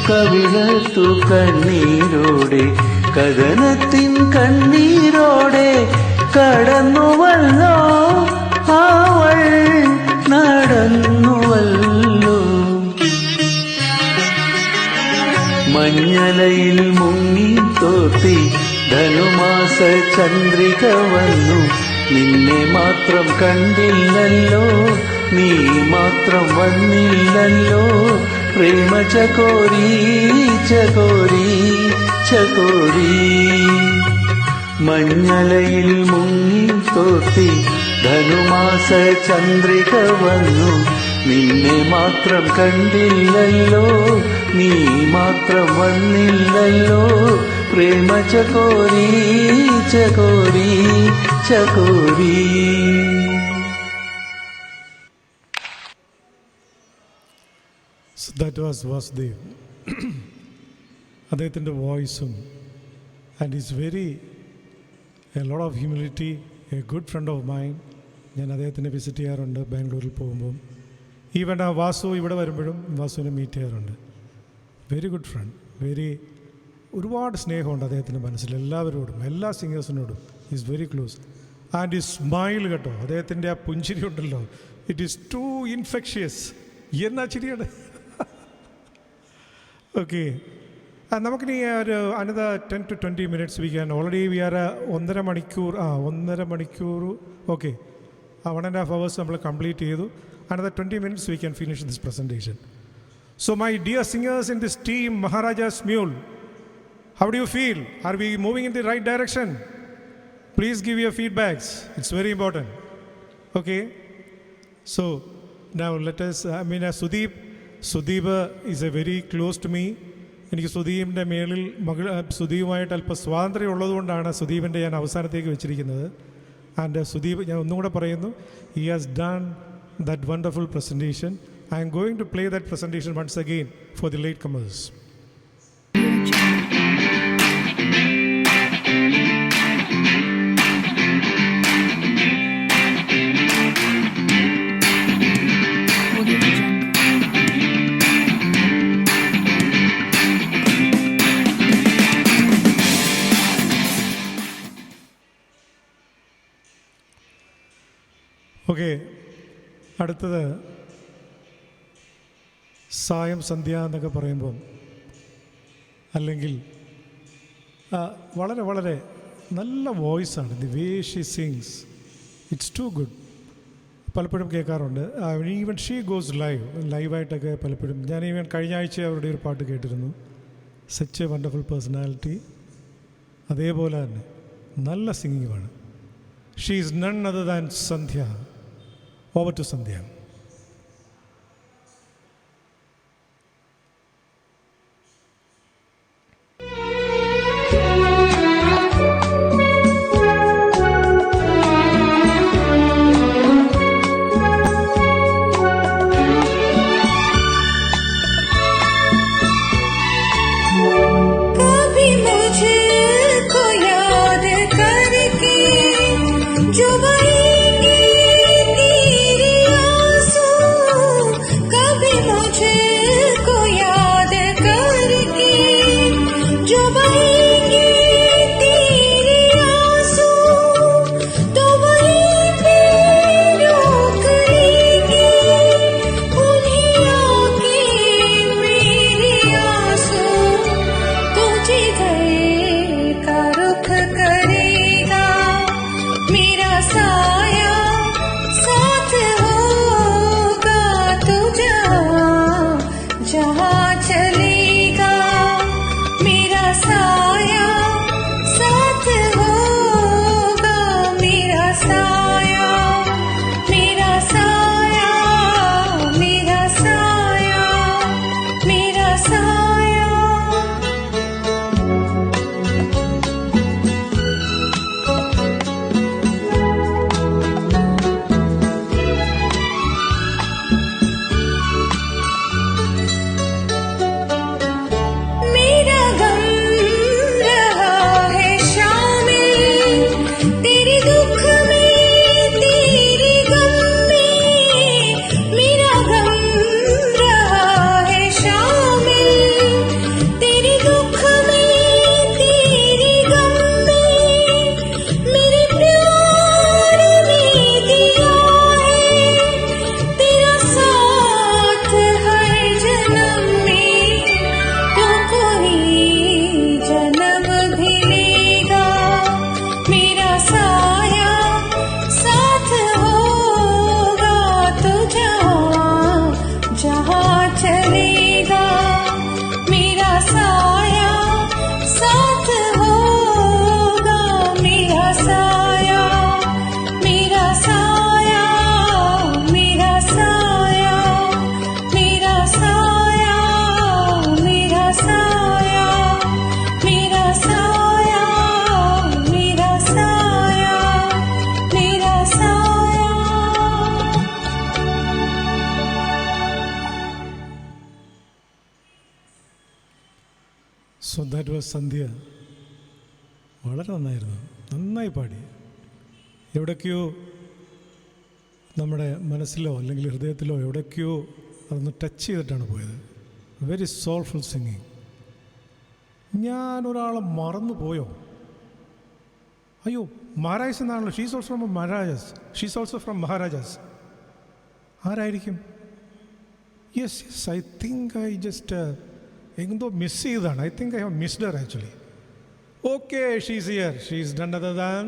കവിളത്തു കണ്ണീരോടെ കഥനത്തിൻ കണ്ണീരോടെ കടന്നുവല്ലോ അവൾ നടന്നുവല്ലോ. മഞ്ഞലയിൽ മുങ്ങി തോർത്തി ധനുമാസ ചന്ദ്രിക വന്നു. നിന്നെ മാത്രം കണ്ടില്ലല്ലോ, നീ മാത്രം വന്നില്ലല്ലോ. പ്രേമ ചകോരി ചകോരി ചകോരി. മഞ്ഞലയിൽ മുങ്ങി തോർത്തി ധനുമാസ ചന്ദ്രിക വന്നു. നിന്നെ മാത്രം കണ്ടില്ലല്ലോ, നീ മാത്രം വന്നില്ലല്ലോ. പ്രേമ ചകോരി ചകോരി ചകോരി. So that was Vasudev. അദ്ദേഹത്തിൻ്റെ വോയിസും and is very a lot of humility. A good friend of mine. ഞാൻ അദ്ദേഹത്തിനെ വിസിറ്റ് ചെയ്യാറുണ്ട് ബാംഗ്ലൂരിൽ പോകുമ്പം. ഈവൻ ആ വാസു ഇവിടെ വരുമ്പോഴും വാസുവിനെ മീറ്റ് ചെയ്യാറുണ്ട്. Very good friend. ഒരുപാട് സ്നേഹമുണ്ട് അദ്ദേഹത്തിൻ്റെ മനസ്സിൽ എല്ലാവരോടും, എല്ലാ സിംഗേഴ്സിനോടും. Is very close. ആൻഡ് ഈ സ്മൈൽ കേട്ടോ, അദ്ദേഹത്തിൻ്റെ ആ പുഞ്ചിരി ഉണ്ടല്ലോ, ഇറ്റ് ഈസ് ടു ഇൻഫെക്ഷ്യസ്. എന്നാ ചിരിയാണ്. ഓക്കെ, നമുക്കിനി ഒരു another 10 to 20 minutes we can already we are 1.5 മണിക്കൂർ. ഓക്കെ, 1.5 hours നമ്മൾ കംപ്ലീറ്റ് ചെയ്തു. Another 20 minutes we can finish this presentation. So my dear singers in this team, Maharaja's Mule, how do you feel? Are we moving in the right direction? Please give your feedbacks. It's very important. Okay. So now let us, Sudeep is a very close to me. എനിക്ക് സുദീപിൻ്റെ മേളിൽ സുദീപുമായിട്ട് അല്പം സ്വാതന്ത്ര്യം ഉള്ളതുകൊണ്ടാണ് സുദീപിൻ്റെ ഞാൻ അവസാനത്തേക്ക് വെച്ചിരിക്കുന്നത്. And Sudeep, ഞാൻ ഒന്നും കൂടെ പറയുന്നു, he has done that wonderful presentation. I am going to play that presentation once again for the latecomers. ഓക്കെ, അടുത്തത് സായം സന്ധ്യ എന്നൊക്കെ പറയുമ്പം, അല്ലെങ്കിൽ വളരെ വളരെ നല്ല വോയിസാണ്. The way she sings, it's too good. പലപ്പോഴും കേൾക്കാറുണ്ട്. ഈവൻ ഷീ ഗോസ് ലൈവായിട്ടൊക്കെ പലപ്പോഴും ഞാൻ ഈവൻ കഴിഞ്ഞ ആഴ്ച അവരുടെ ഒരു പാട്ട് കേട്ടിരുന്നു. Such a wonderful personality. അതേപോലെ തന്നെ നല്ല സിംഗിങ്ങുമാണ്. She is none other than Sandhya. Over to Sandhya. So that was Sandhya. വളരെ നന്നായിരുന്നു, നന്നായി പാടി. എവിടേക്കോ നമ്മുടെ മനസ്സിലോ അല്ലെങ്കിൽ ഹൃദയത്തിലോ എവിടേക്കോ അതൊന്ന് ടച്ച് ചെയ്തിട്ടാണ് പോയത്. Very soulful singing. ഞാനൊരാളെ മറന്നു പോയോ? അയ്യോ, മഹാരാജസ് എന്നാണല്ലോ. She's also from Maharajas. She's also from Maharajas. ആരായിരിക്കും? Yes yes, I think I just എന്തോ മിസ് ചെയ്തതാണ്. I think I have missed her actually. Okay, she's here. She's none other than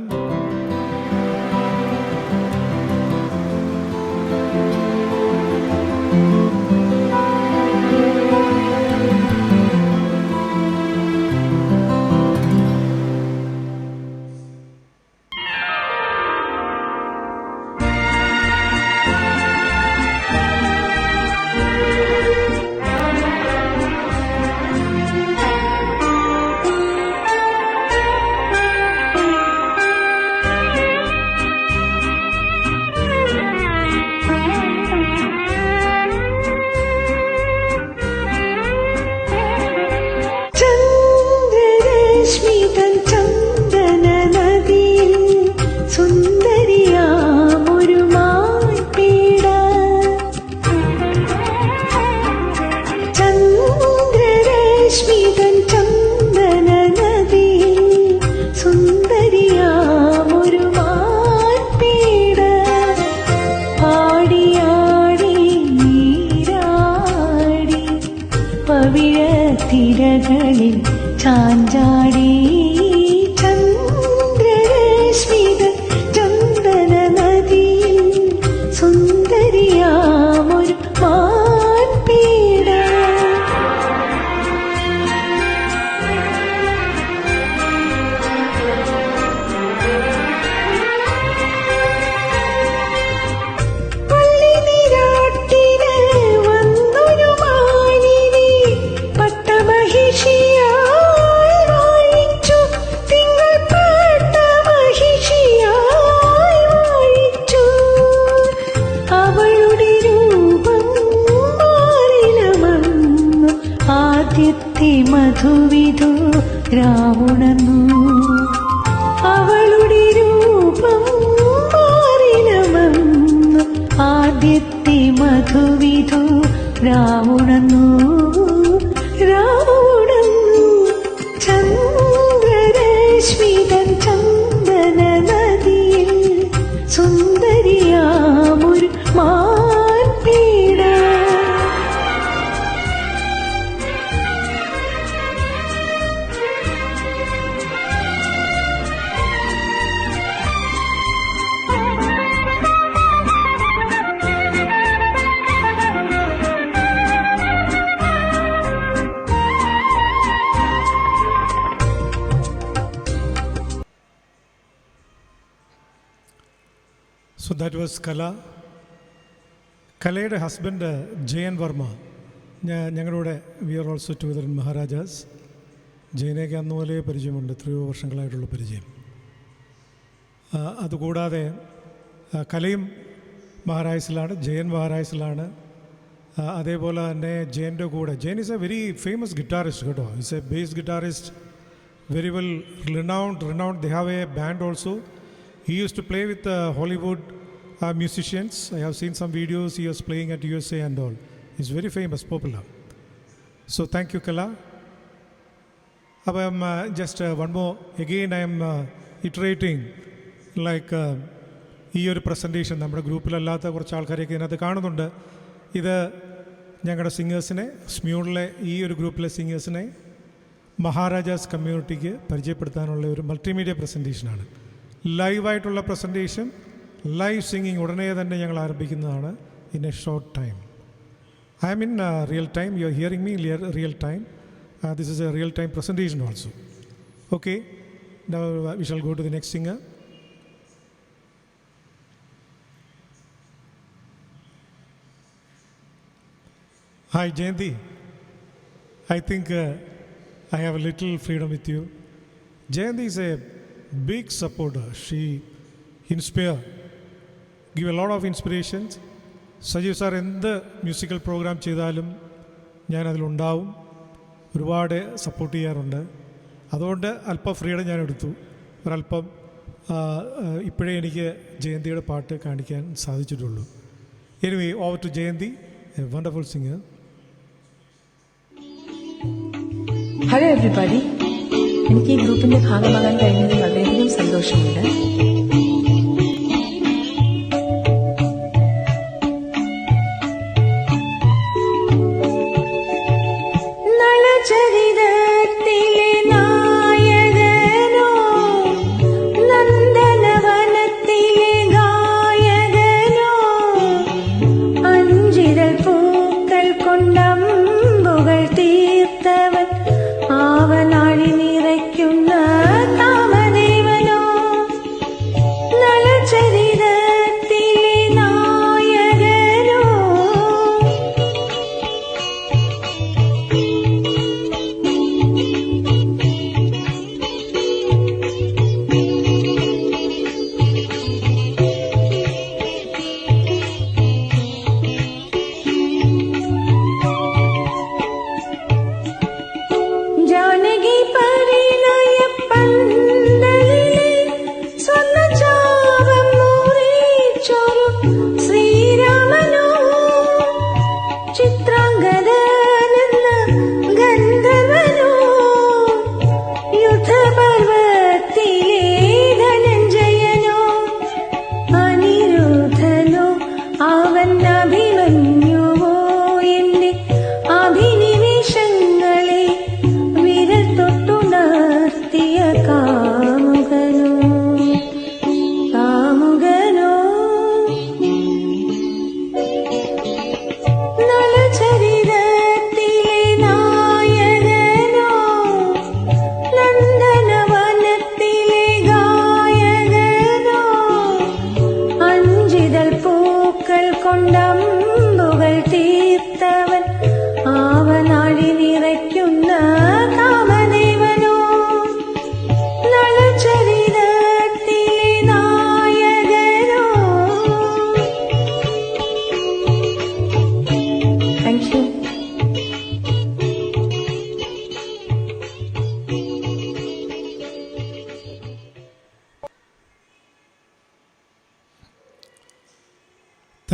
മധുവിധു രാവുണർന്നു. അവളുടെ രൂപം മാറിനമെന്ന് ആദ്യത്തെ മധുവിധു രാവുണർന്നു. രാവുണർന്നു ചന്ദ്രരശ്മിതൻ ചന്ദന നദിയിൽ സുന്ദരിയാമൊരു മാൻപീട. So that was Kala. കലയുടെ ഹസ്ബൻഡ് ജയൻ വർമ്മ ഞങ്ങളുടെ we are also together in Maharajas. ജയനേക്ക് അന്ന് മുതലേ പരിചയമുണ്ട്, എത്രയോ വർഷങ്ങളായിട്ടുള്ള പരിചയം. അതുകൂടാതെ കലയും മഹാരാജസിലാണ്, ജയൻ മഹാരാജസിലാണ്. അതേപോലെ തന്നെ ജയൻ്റെ കൂടെ, Jayan is a very famous guitarist കേട്ടോ. Is a bass guitarist, very well renowned. They have a band also. He used to play with Hollywood musicians. I have seen some videos. He was playing at USA and all. He's very famous, popular. So thank you, Kala. Just one more. Again, I am iterating like ഈ ഒരു presentation നമ്മുടെ ഗ്രൂപ്പിലല്ലാത്ത കുറച്ച് ആൾക്കാരെയൊക്കെ ഇതിനകത്ത് കാണുന്നുണ്ട്. ഇത് ഞങ്ങളുടെ സിംഗേഴ്സിനെ, സ്മ്യൂണിലെ ഈ ഒരു ഗ്രൂപ്പിലെ സിംഗേഴ്സിനെ മഹാരാജാസ് കമ്മ്യൂണിറ്റിക്ക് പരിചയപ്പെടുത്താനുള്ള ഒരു മൾട്ടിമീഡിയ പ്രസൻറ്റേഷനാണ്. ലൈവായിട്ടുള്ള പ്രസൻറ്റേഷൻ, ലൈവ് സിംഗിങ് ഉടനെ തന്നെ ഞങ്ങൾ ആരംഭിക്കുന്നതാണ് in a short time. I M in real time, you are hearing me real time. This is a real time presentation also. Okay, now we shall go to the next singer. Hi Jayanti, I think I have a little freedom with you. Jayanti is a big supporter. She give a lot of inspirations. Sajeev sir എന്ത് musical programme ചെയ്താലും ഞാനതിലുണ്ടാവും, ഒരുപാട് support ചെയ്യാറുണ്ട്. അതുകൊണ്ട് അല്പം freedom ഞാൻ എടുത്തു, ഒരല്പം ഇപ്പോഴേ എനിക്ക് ജയന്തിയുടെ പാട്ട് കാണിക്കാൻ സാധിച്ചിട്ടുള്ളൂ. Anyway, over to Jayanthi, a wonderful singer. Hello everybody, എനിക്ക് ഈ ഗ്രൂപ്പിന്റെ ഭാഗമാകാൻ കഴിഞ്ഞതിൽ വളരെയധികം സന്തോഷമുണ്ട്.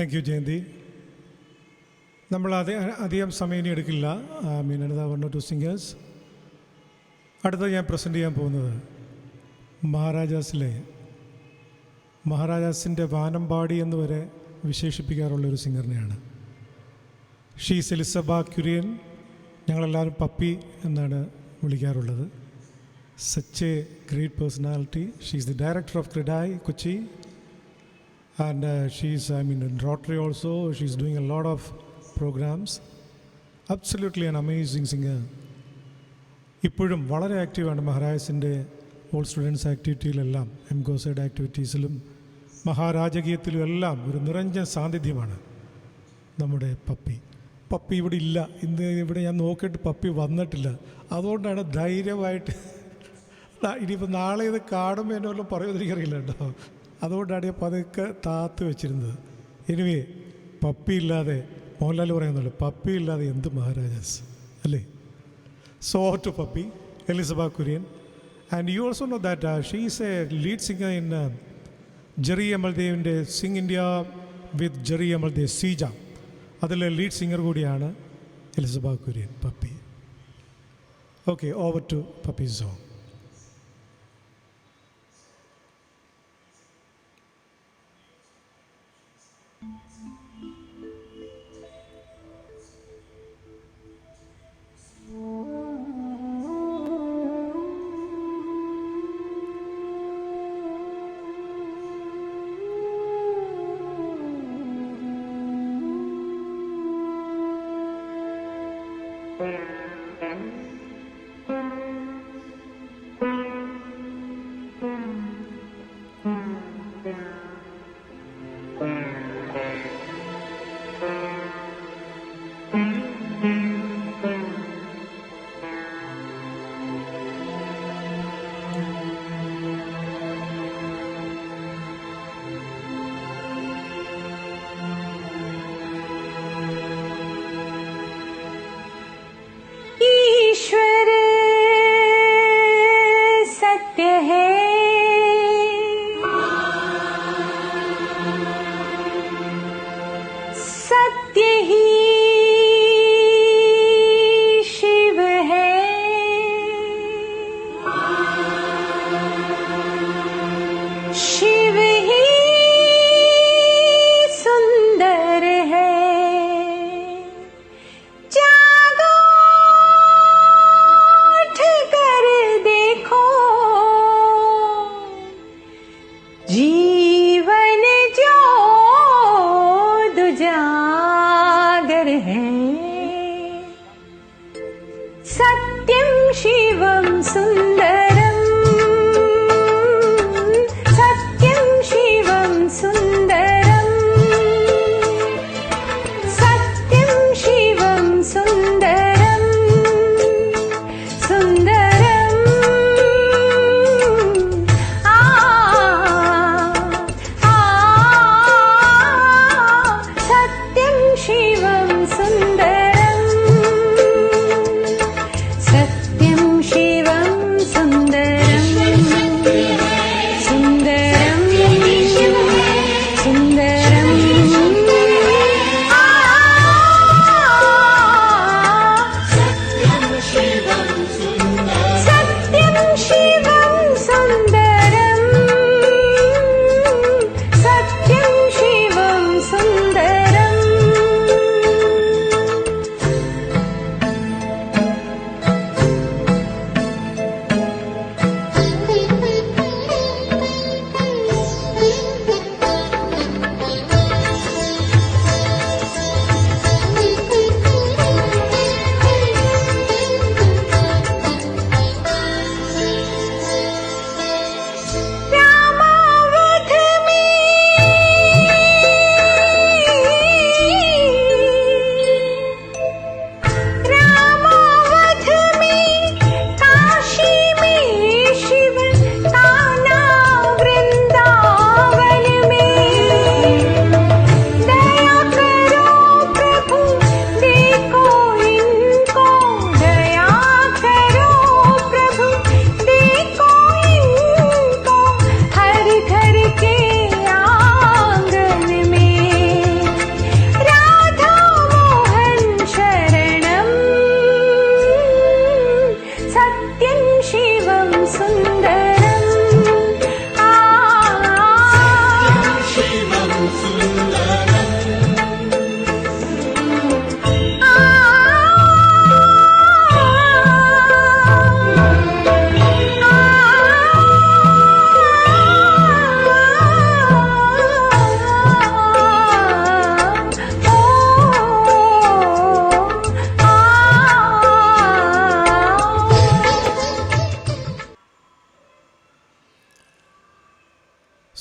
Thank you Jayanthi. നമ്മൾ അധികം സമയം ഇനി എടുക്കില്ല. അനദർ 1 or 2 സിംഗേഴ്സ്. അടുത്ത ഞാൻ പ്രസൻറ്റ് ചെയ്യാൻ പോകുന്നത് മഹാരാജാസിൻ്റെ വാനമ്പാടി എന്ന് വരെ വിശേഷിപ്പിക്കാറുള്ളൊരു സിംഗറിനെയാണ്. ഷീസ് എലിസബ കുര്യൻ. ഞങ്ങളെല്ലാവരും പപ്പി എന്നാണ് വിളിക്കാറുള്ളത്. Such a great personality. She's the director of CREDAI Kochi. And she's, in Rotary also, she's doing a lot of programs. Absolutely an amazing singer. ഇപ്പോഴും വളരെ ആക്റ്റീവാണ് മഹാരാജസിൻ്റെ ഓൾ സ്റ്റുഡൻസ് ആക്ടിവിറ്റിയിലെല്ലാം, എംകോസൈഡ് ആക്ടിവിറ്റീസിലും മഹാരാജകീയത്തിലും എല്ലാം ഒരു നിരഞ്ജന സാന്നിധ്യമാണ് നമ്മുടെ പപ്പി ഇവിടെ ഇല്ല. ഇന്ന് ഇവിടെ ഞാൻ നോക്കിയിട്ട് പപ്പി വന്നിട്ടില്ല. അതുകൊണ്ടാണ് ധൈര്യമായിട്ട് ഇനിയിപ്പോൾ നാളെ ഇത് കാണുമ്പോൾ എന്നെ വല്ലതും പറയുമെന്ന് എനിക്കറിയില്ല കേട്ടോ. അതുകൊണ്ടാണ് ഞാൻ പതുക്കെ താത്ത് വെച്ചിരുന്നത്. എനിവേ, പപ്പിയില്ലാതെ മോഹൻലാൽ പറയുന്നുള്ളൂ, പപ്പിയില്ലാതെ എന്ത് മഹാരാജാസ് അല്ലേ. So to Pappy Elizabeth Kurian. And you also know that she is a lead singer in Jerry അമൽദേവിൻ്റെ sing India with Jerry Amaldev സീജ. അതിലെ ലീഡ് സിംഗർ കൂടിയാണ് Elizabeth Kurian, Pappy. Okay, over to Pappy song.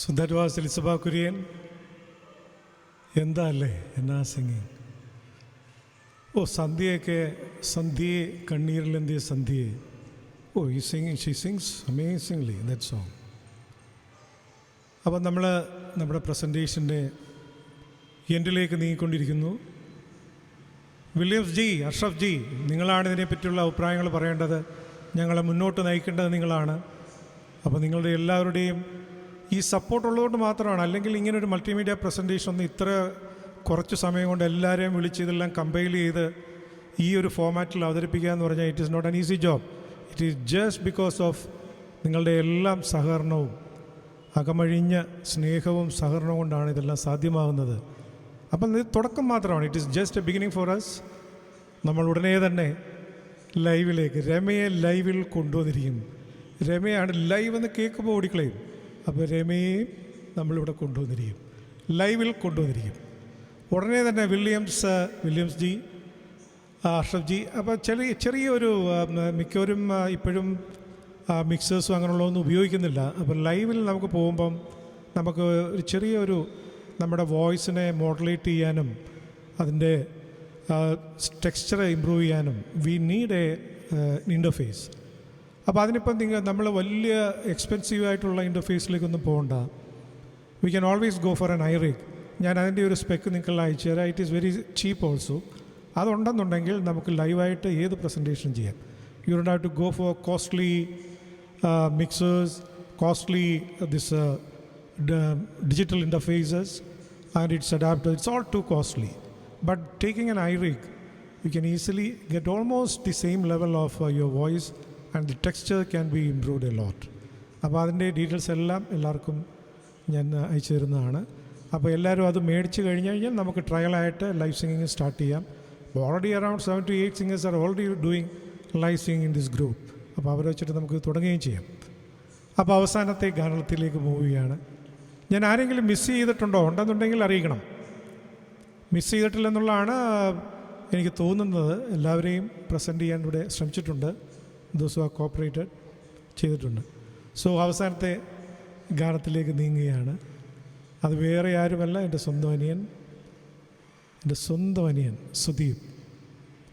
So that was Elizabeth Kurian. എന്താ അല്ലേ എന്നാ സിംഗിങ്. ഓ സന്ധ്യയൊക്കെ സന്ധ്യയെ കണ്ണീരിലെന്തിയ സന്ധ്യയെ. ഓ ഈ singing she sings amazingly in that song. അപ്പം നമ്മൾ നമ്മുടെ പ്രസൻറ്റേഷൻ്റെ എൻഡിലേക്ക് നീങ്ങിക്കൊണ്ടിരിക്കുന്നു. വില്യംസ് ജി, അഷ്റഫ് ജി, നിങ്ങളാണ് ഇതിനെപ്പറ്റിയുള്ള അഭിപ്രായങ്ങൾ പറയേണ്ടത്. ഞങ്ങളെ മുന്നോട്ട് നയിക്കേണ്ടത് നിങ്ങളാണ്. അപ്പോൾ നിങ്ങളുടെ എല്ലാവരുടെയും ഈ സപ്പോർട്ട് ഉള്ളതുകൊണ്ട് മാത്രമാണ്. അല്ലെങ്കിൽ ഇങ്ങനൊരു മൾട്ടിമീഡിയ പ്രസൻറ്റേഷൻ ഒന്ന് ഇത്ര കുറച്ച് സമയം കൊണ്ട് എല്ലാവരെയും വിളിച്ച് ഇതെല്ലാം കമ്പൈൽ ചെയ്ത് ഈ ഒരു ഫോമാറ്റിൽ അവതരിപ്പിക്കുക എന്ന് പറഞ്ഞാൽ it is not an easy job. It is just because of നിങ്ങളുടെ എല്ലാം സഹകരണവും അകമഴിഞ്ഞ സ്നേഹവും സഹകരണവും കൊണ്ടാണ് ഇതെല്ലാം സാധ്യമാകുന്നത്. അപ്പം ഇത് തുടക്കം മാത്രമാണ്. It is just a beginning for us. നമ്മൾ ഉടനെ തന്നെ ലൈവിലേക്ക് രമയെ ലൈവിൽ കൊണ്ടുവന്നിരിക്കും. രമയാണ് ലൈവ് എന്ന് കേൾക്കുമ്പോൾ ഓടിക്കളയും. അപ്പോൾ രമയെയും നമ്മളിവിടെ കൊണ്ടുവന്നിരിക്കും, ലൈവിൽ കൊണ്ടുവന്നിരിക്കും. ഉടനെ തന്നെ വില്യംസ് ജി, അഷ്റഫ് ജി. അപ്പോൾ ചെറിയൊരു മിക്കവരും ഇപ്പോഴും മിക്സേഴ്സും അങ്ങനെയുള്ളതൊന്നും ഉപയോഗിക്കുന്നില്ല. അപ്പോൾ ലൈവിൽ നമുക്ക് പോകുമ്പം നമുക്ക് ഒരു ചെറിയൊരു നമ്മുടെ വോയിസിനെ മോഡുലേറ്റ് ചെയ്യാനും അതിൻ്റെ ടെക്സ്ചർ ഇമ്പ്രൂവ് ചെയ്യാനും വി നീഡ് എ ഇൻ്റർഫേസ്. അപ്പോൾ അതിനിപ്പം നമ്മൾ വലിയ എക്സ്പെൻസീവ് ആയിട്ടുള്ള ഇൻ്റർഫേസിലേക്കൊന്നും പോകണ്ട. We can always go for an iRig. ഞാൻ അതിൻ്റെ ഒരു സ്പെക്ക് നിങ്ങൾക്ക് അയച്ചു തരാം. It is very cheap also. അതുണ്ടെന്നുണ്ടെങ്കിൽ നമുക്ക് ലൈവായിട്ട് ഏത് പ്രസൻറ്റേഷൻ ചെയ്യാം. You don't have to go for costly mixers, costly digital interfaces, and its adapter. It's all too costly. But taking an iRig, you can easily get almost the same level of your voice, and the texture can be improved a lot. അപ്പോൾ അതിൻ്റെ details എല്ലാം എല്ലാവർക്കും ഞാൻ അയച്ചു തരുന്നതാണ്. അപ്പോൾ എല്ലാവരും അത് മേടിച്ച് കഴിഞ്ഞാൽ നമുക്ക് ട്രയലായിട്ട് ലൈവ് സിംഗിങ് സ്റ്റാർട്ട് ചെയ്യാം. Already around 7 to 8 singers are already doing live singing in this group. അപ്പോൾ അവരെ വെച്ചിട്ട് നമുക്ക് തുടങ്ങുകയും ചെയ്യാം. അപ്പോൾ അവസാനത്തെ ഗാനത്തിലേക്ക് മൂവ് ചെയ്യുകയാണ്. ഞാൻ ആരെങ്കിലും മിസ് ചെയ്തിട്ടുണ്ടോ? ഉണ്ടെന്നുണ്ടെങ്കിൽ അറിയിക്കണം. മിസ് ചെയ്തിട്ടില്ലെന്നുള്ളതാണ് എനിക്ക് തോന്നുന്നത്. എല്ലാവരെയും പ്രസൻറ്റ് ചെയ്യാൻ ഇവിടെ ശ്രമിച്ചിട്ടുണ്ട്. ദോസ് ഹു ആർ കോപ്പറേറ്റഡ് ചെയ്തിട്ടുണ്ട്. സോ അവസാനത്തെ ഗാനത്തിലേക്ക് നീങ്ങുകയാണ്. അത് വേറെ ആരുമല്ല, എൻ്റെ സ്വന്തം അനിയൻ Sudeep.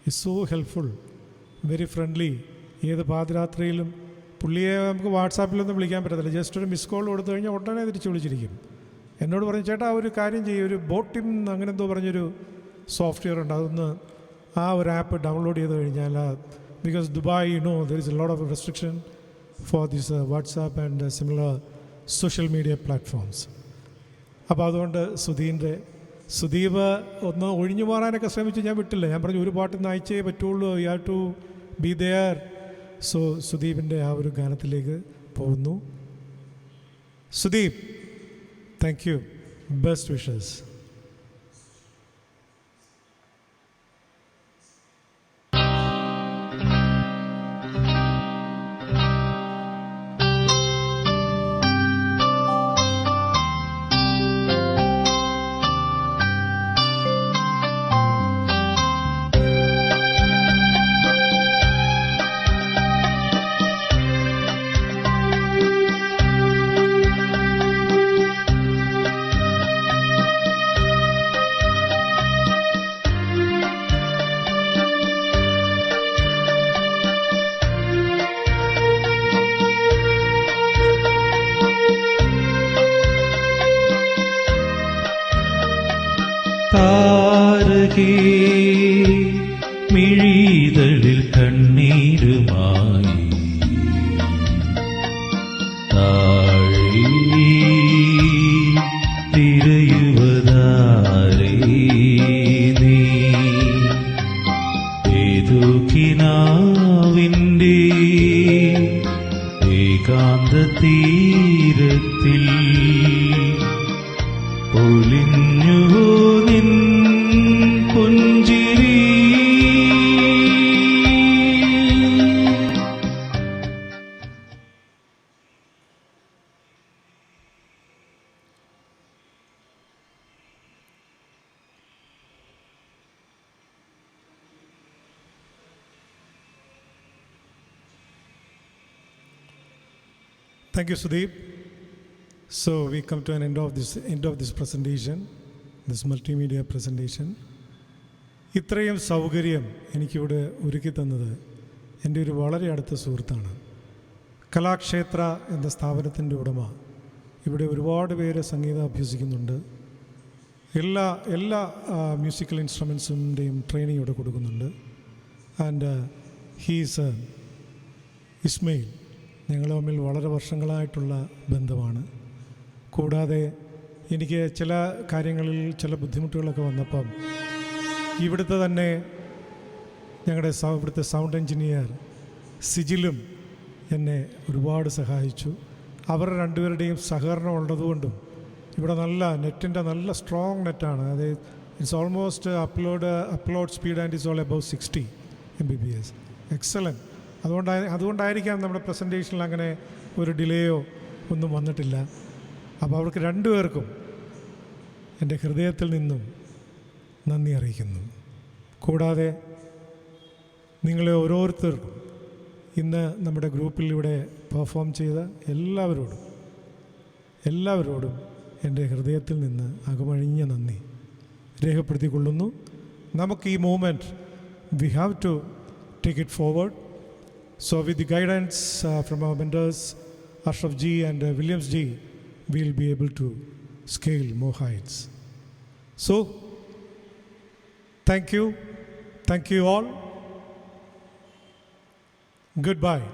Is so helpful, very friendly. ഏത് പാതിരാത്രിയിലും പുള്ളിയെ നമുക്ക് വാട്സാപ്പിലൊന്നും വിളിക്കാൻ പറ്റത്തില്ല. ജസ്റ്റ് ഒരു മിസ് കോൾ കൊടുത്തു കഴിഞ്ഞാൽ ഉടനെ തിരിച്ച് വിളിച്ചിരിക്കും. എന്നോട് പറഞ്ഞു, ചേട്ടാ ഒരു കാര്യം ചെയ്യും, ഒരു ബോട്ടിം അങ്ങനെ എന്തോ പറഞ്ഞൊരു സോഫ്റ്റ്വെയർ ഉണ്ട്, അതൊന്ന് ആ ഒരു ആപ്പ് ഡൗൺലോഡ് ചെയ്ത് കഴിഞ്ഞാൽ, because Dubai there is A lot of restriction for this WhatsApp and similar social media platforms. അപ്പോൾ അതുകൊണ്ട് സുദീപ് ഒന്ന് ഒഴിഞ്ഞു മാറാനൊക്കെ ശ്രമിച്ചു. ഞാൻ വിട്ടില്ല. ഞാൻ പറഞ്ഞു ഒരു പാട്ടിന്ന് അയച്ചേ പറ്റുള്ളൂ, you have to be there. So സുദീപിൻ്റെ ആ ഒരു ഗാനത്തിലേക്ക് പോകുന്നു. Sudeep, thank you, best wishes. താരകേ മിഴിതളിൽ കണ്ണീരുമായി താഴെ തിരയുവതാരേ നീ ഏതോ കിനാവിൻ്റെ ഏകാന്ത തീരത്തിൽ ഒളിഞ്ഞു നിൻ പുഞ്ചിരി. Thank you Sudeep. So we come to an end of this presentation, this multimedia presentation. ഇത്രയും സൗകര്യം എനിക്കിവിടെ ഒരുക്കി തന്നത് എൻ്റെ ഒരു വളരെ അടുത്ത സുഹൃത്താണ്. കലാക്ഷേത്ര എന്ന സ്ഥാപനത്തിൻ്റെ ഉടമ. ഇവിടെ ഒരുപാട് പേര് സംഗീതം അഭ്യസിക്കുന്നുണ്ട്. എല്ലാ മ്യൂസിക്കൽ ഇൻസ്ട്രുമെൻസിൻ്റെയും ട്രെയിനിങ് ഇവിടെ കൊടുക്കുന്നുണ്ട്. And he's Ismail. ഞങ്ങൾ തമ്മിൽ വളരെ വർഷങ്ങളായിട്ടുള്ള ബന്ധമാണ്. കൂടാതെ എനിക്ക് ചില കാര്യങ്ങളിൽ ചില ബുദ്ധിമുട്ടുകളൊക്കെ വന്നപ്പം ഇവിടുത്തെ തന്നെ ഇവിടുത്തെ സൗണ്ട് എഞ്ചിനീയർ സിജിലും എന്നെ ഒരുപാട് സഹായിച്ചു. അവർ രണ്ടുപേരുടെയും സഹകരണം ഉള്ളതുകൊണ്ടും ഇവിടെ നെറ്റിൻ്റെ നല്ല സ്ട്രോങ് നെറ്റാണ്. അത് it's almost upload speed and is all above 60 Mbps. Excellent. അതുകൊണ്ടായിരിക്കാം നമ്മുടെ പ്രസൻറ്റേഷനിൽ അങ്ങനെ ഒരു ഡിലേയോ ഒന്നും വന്നിട്ടില്ല. അപ്പോൾ അവർക്ക് രണ്ടുപേർക്കും എൻ്റെ ഹൃദയത്തിൽ നിന്നും നന്ദി അറിയിക്കുന്നു. കൂടാതെ നിങ്ങളെ ഓരോരുത്തർക്കും ഇന്ന് നമ്മുടെ ഗ്രൂപ്പിൽ ഇവിടെ പെർഫോം ചെയ്ത എല്ലാവരോടും എൻ്റെ ഹൃദയത്തിൽ നിന്ന് അകമഴിഞ്ഞ നന്ദി രേഖപ്പെടുത്തിക്കൊള്ളുന്നു. നമുക്ക് ഈ movement we have to take it forward. So with the guidance from our mentors Ashraf ji and Williams ji, we will be able to scale more heights. So thank you all. Goodbye.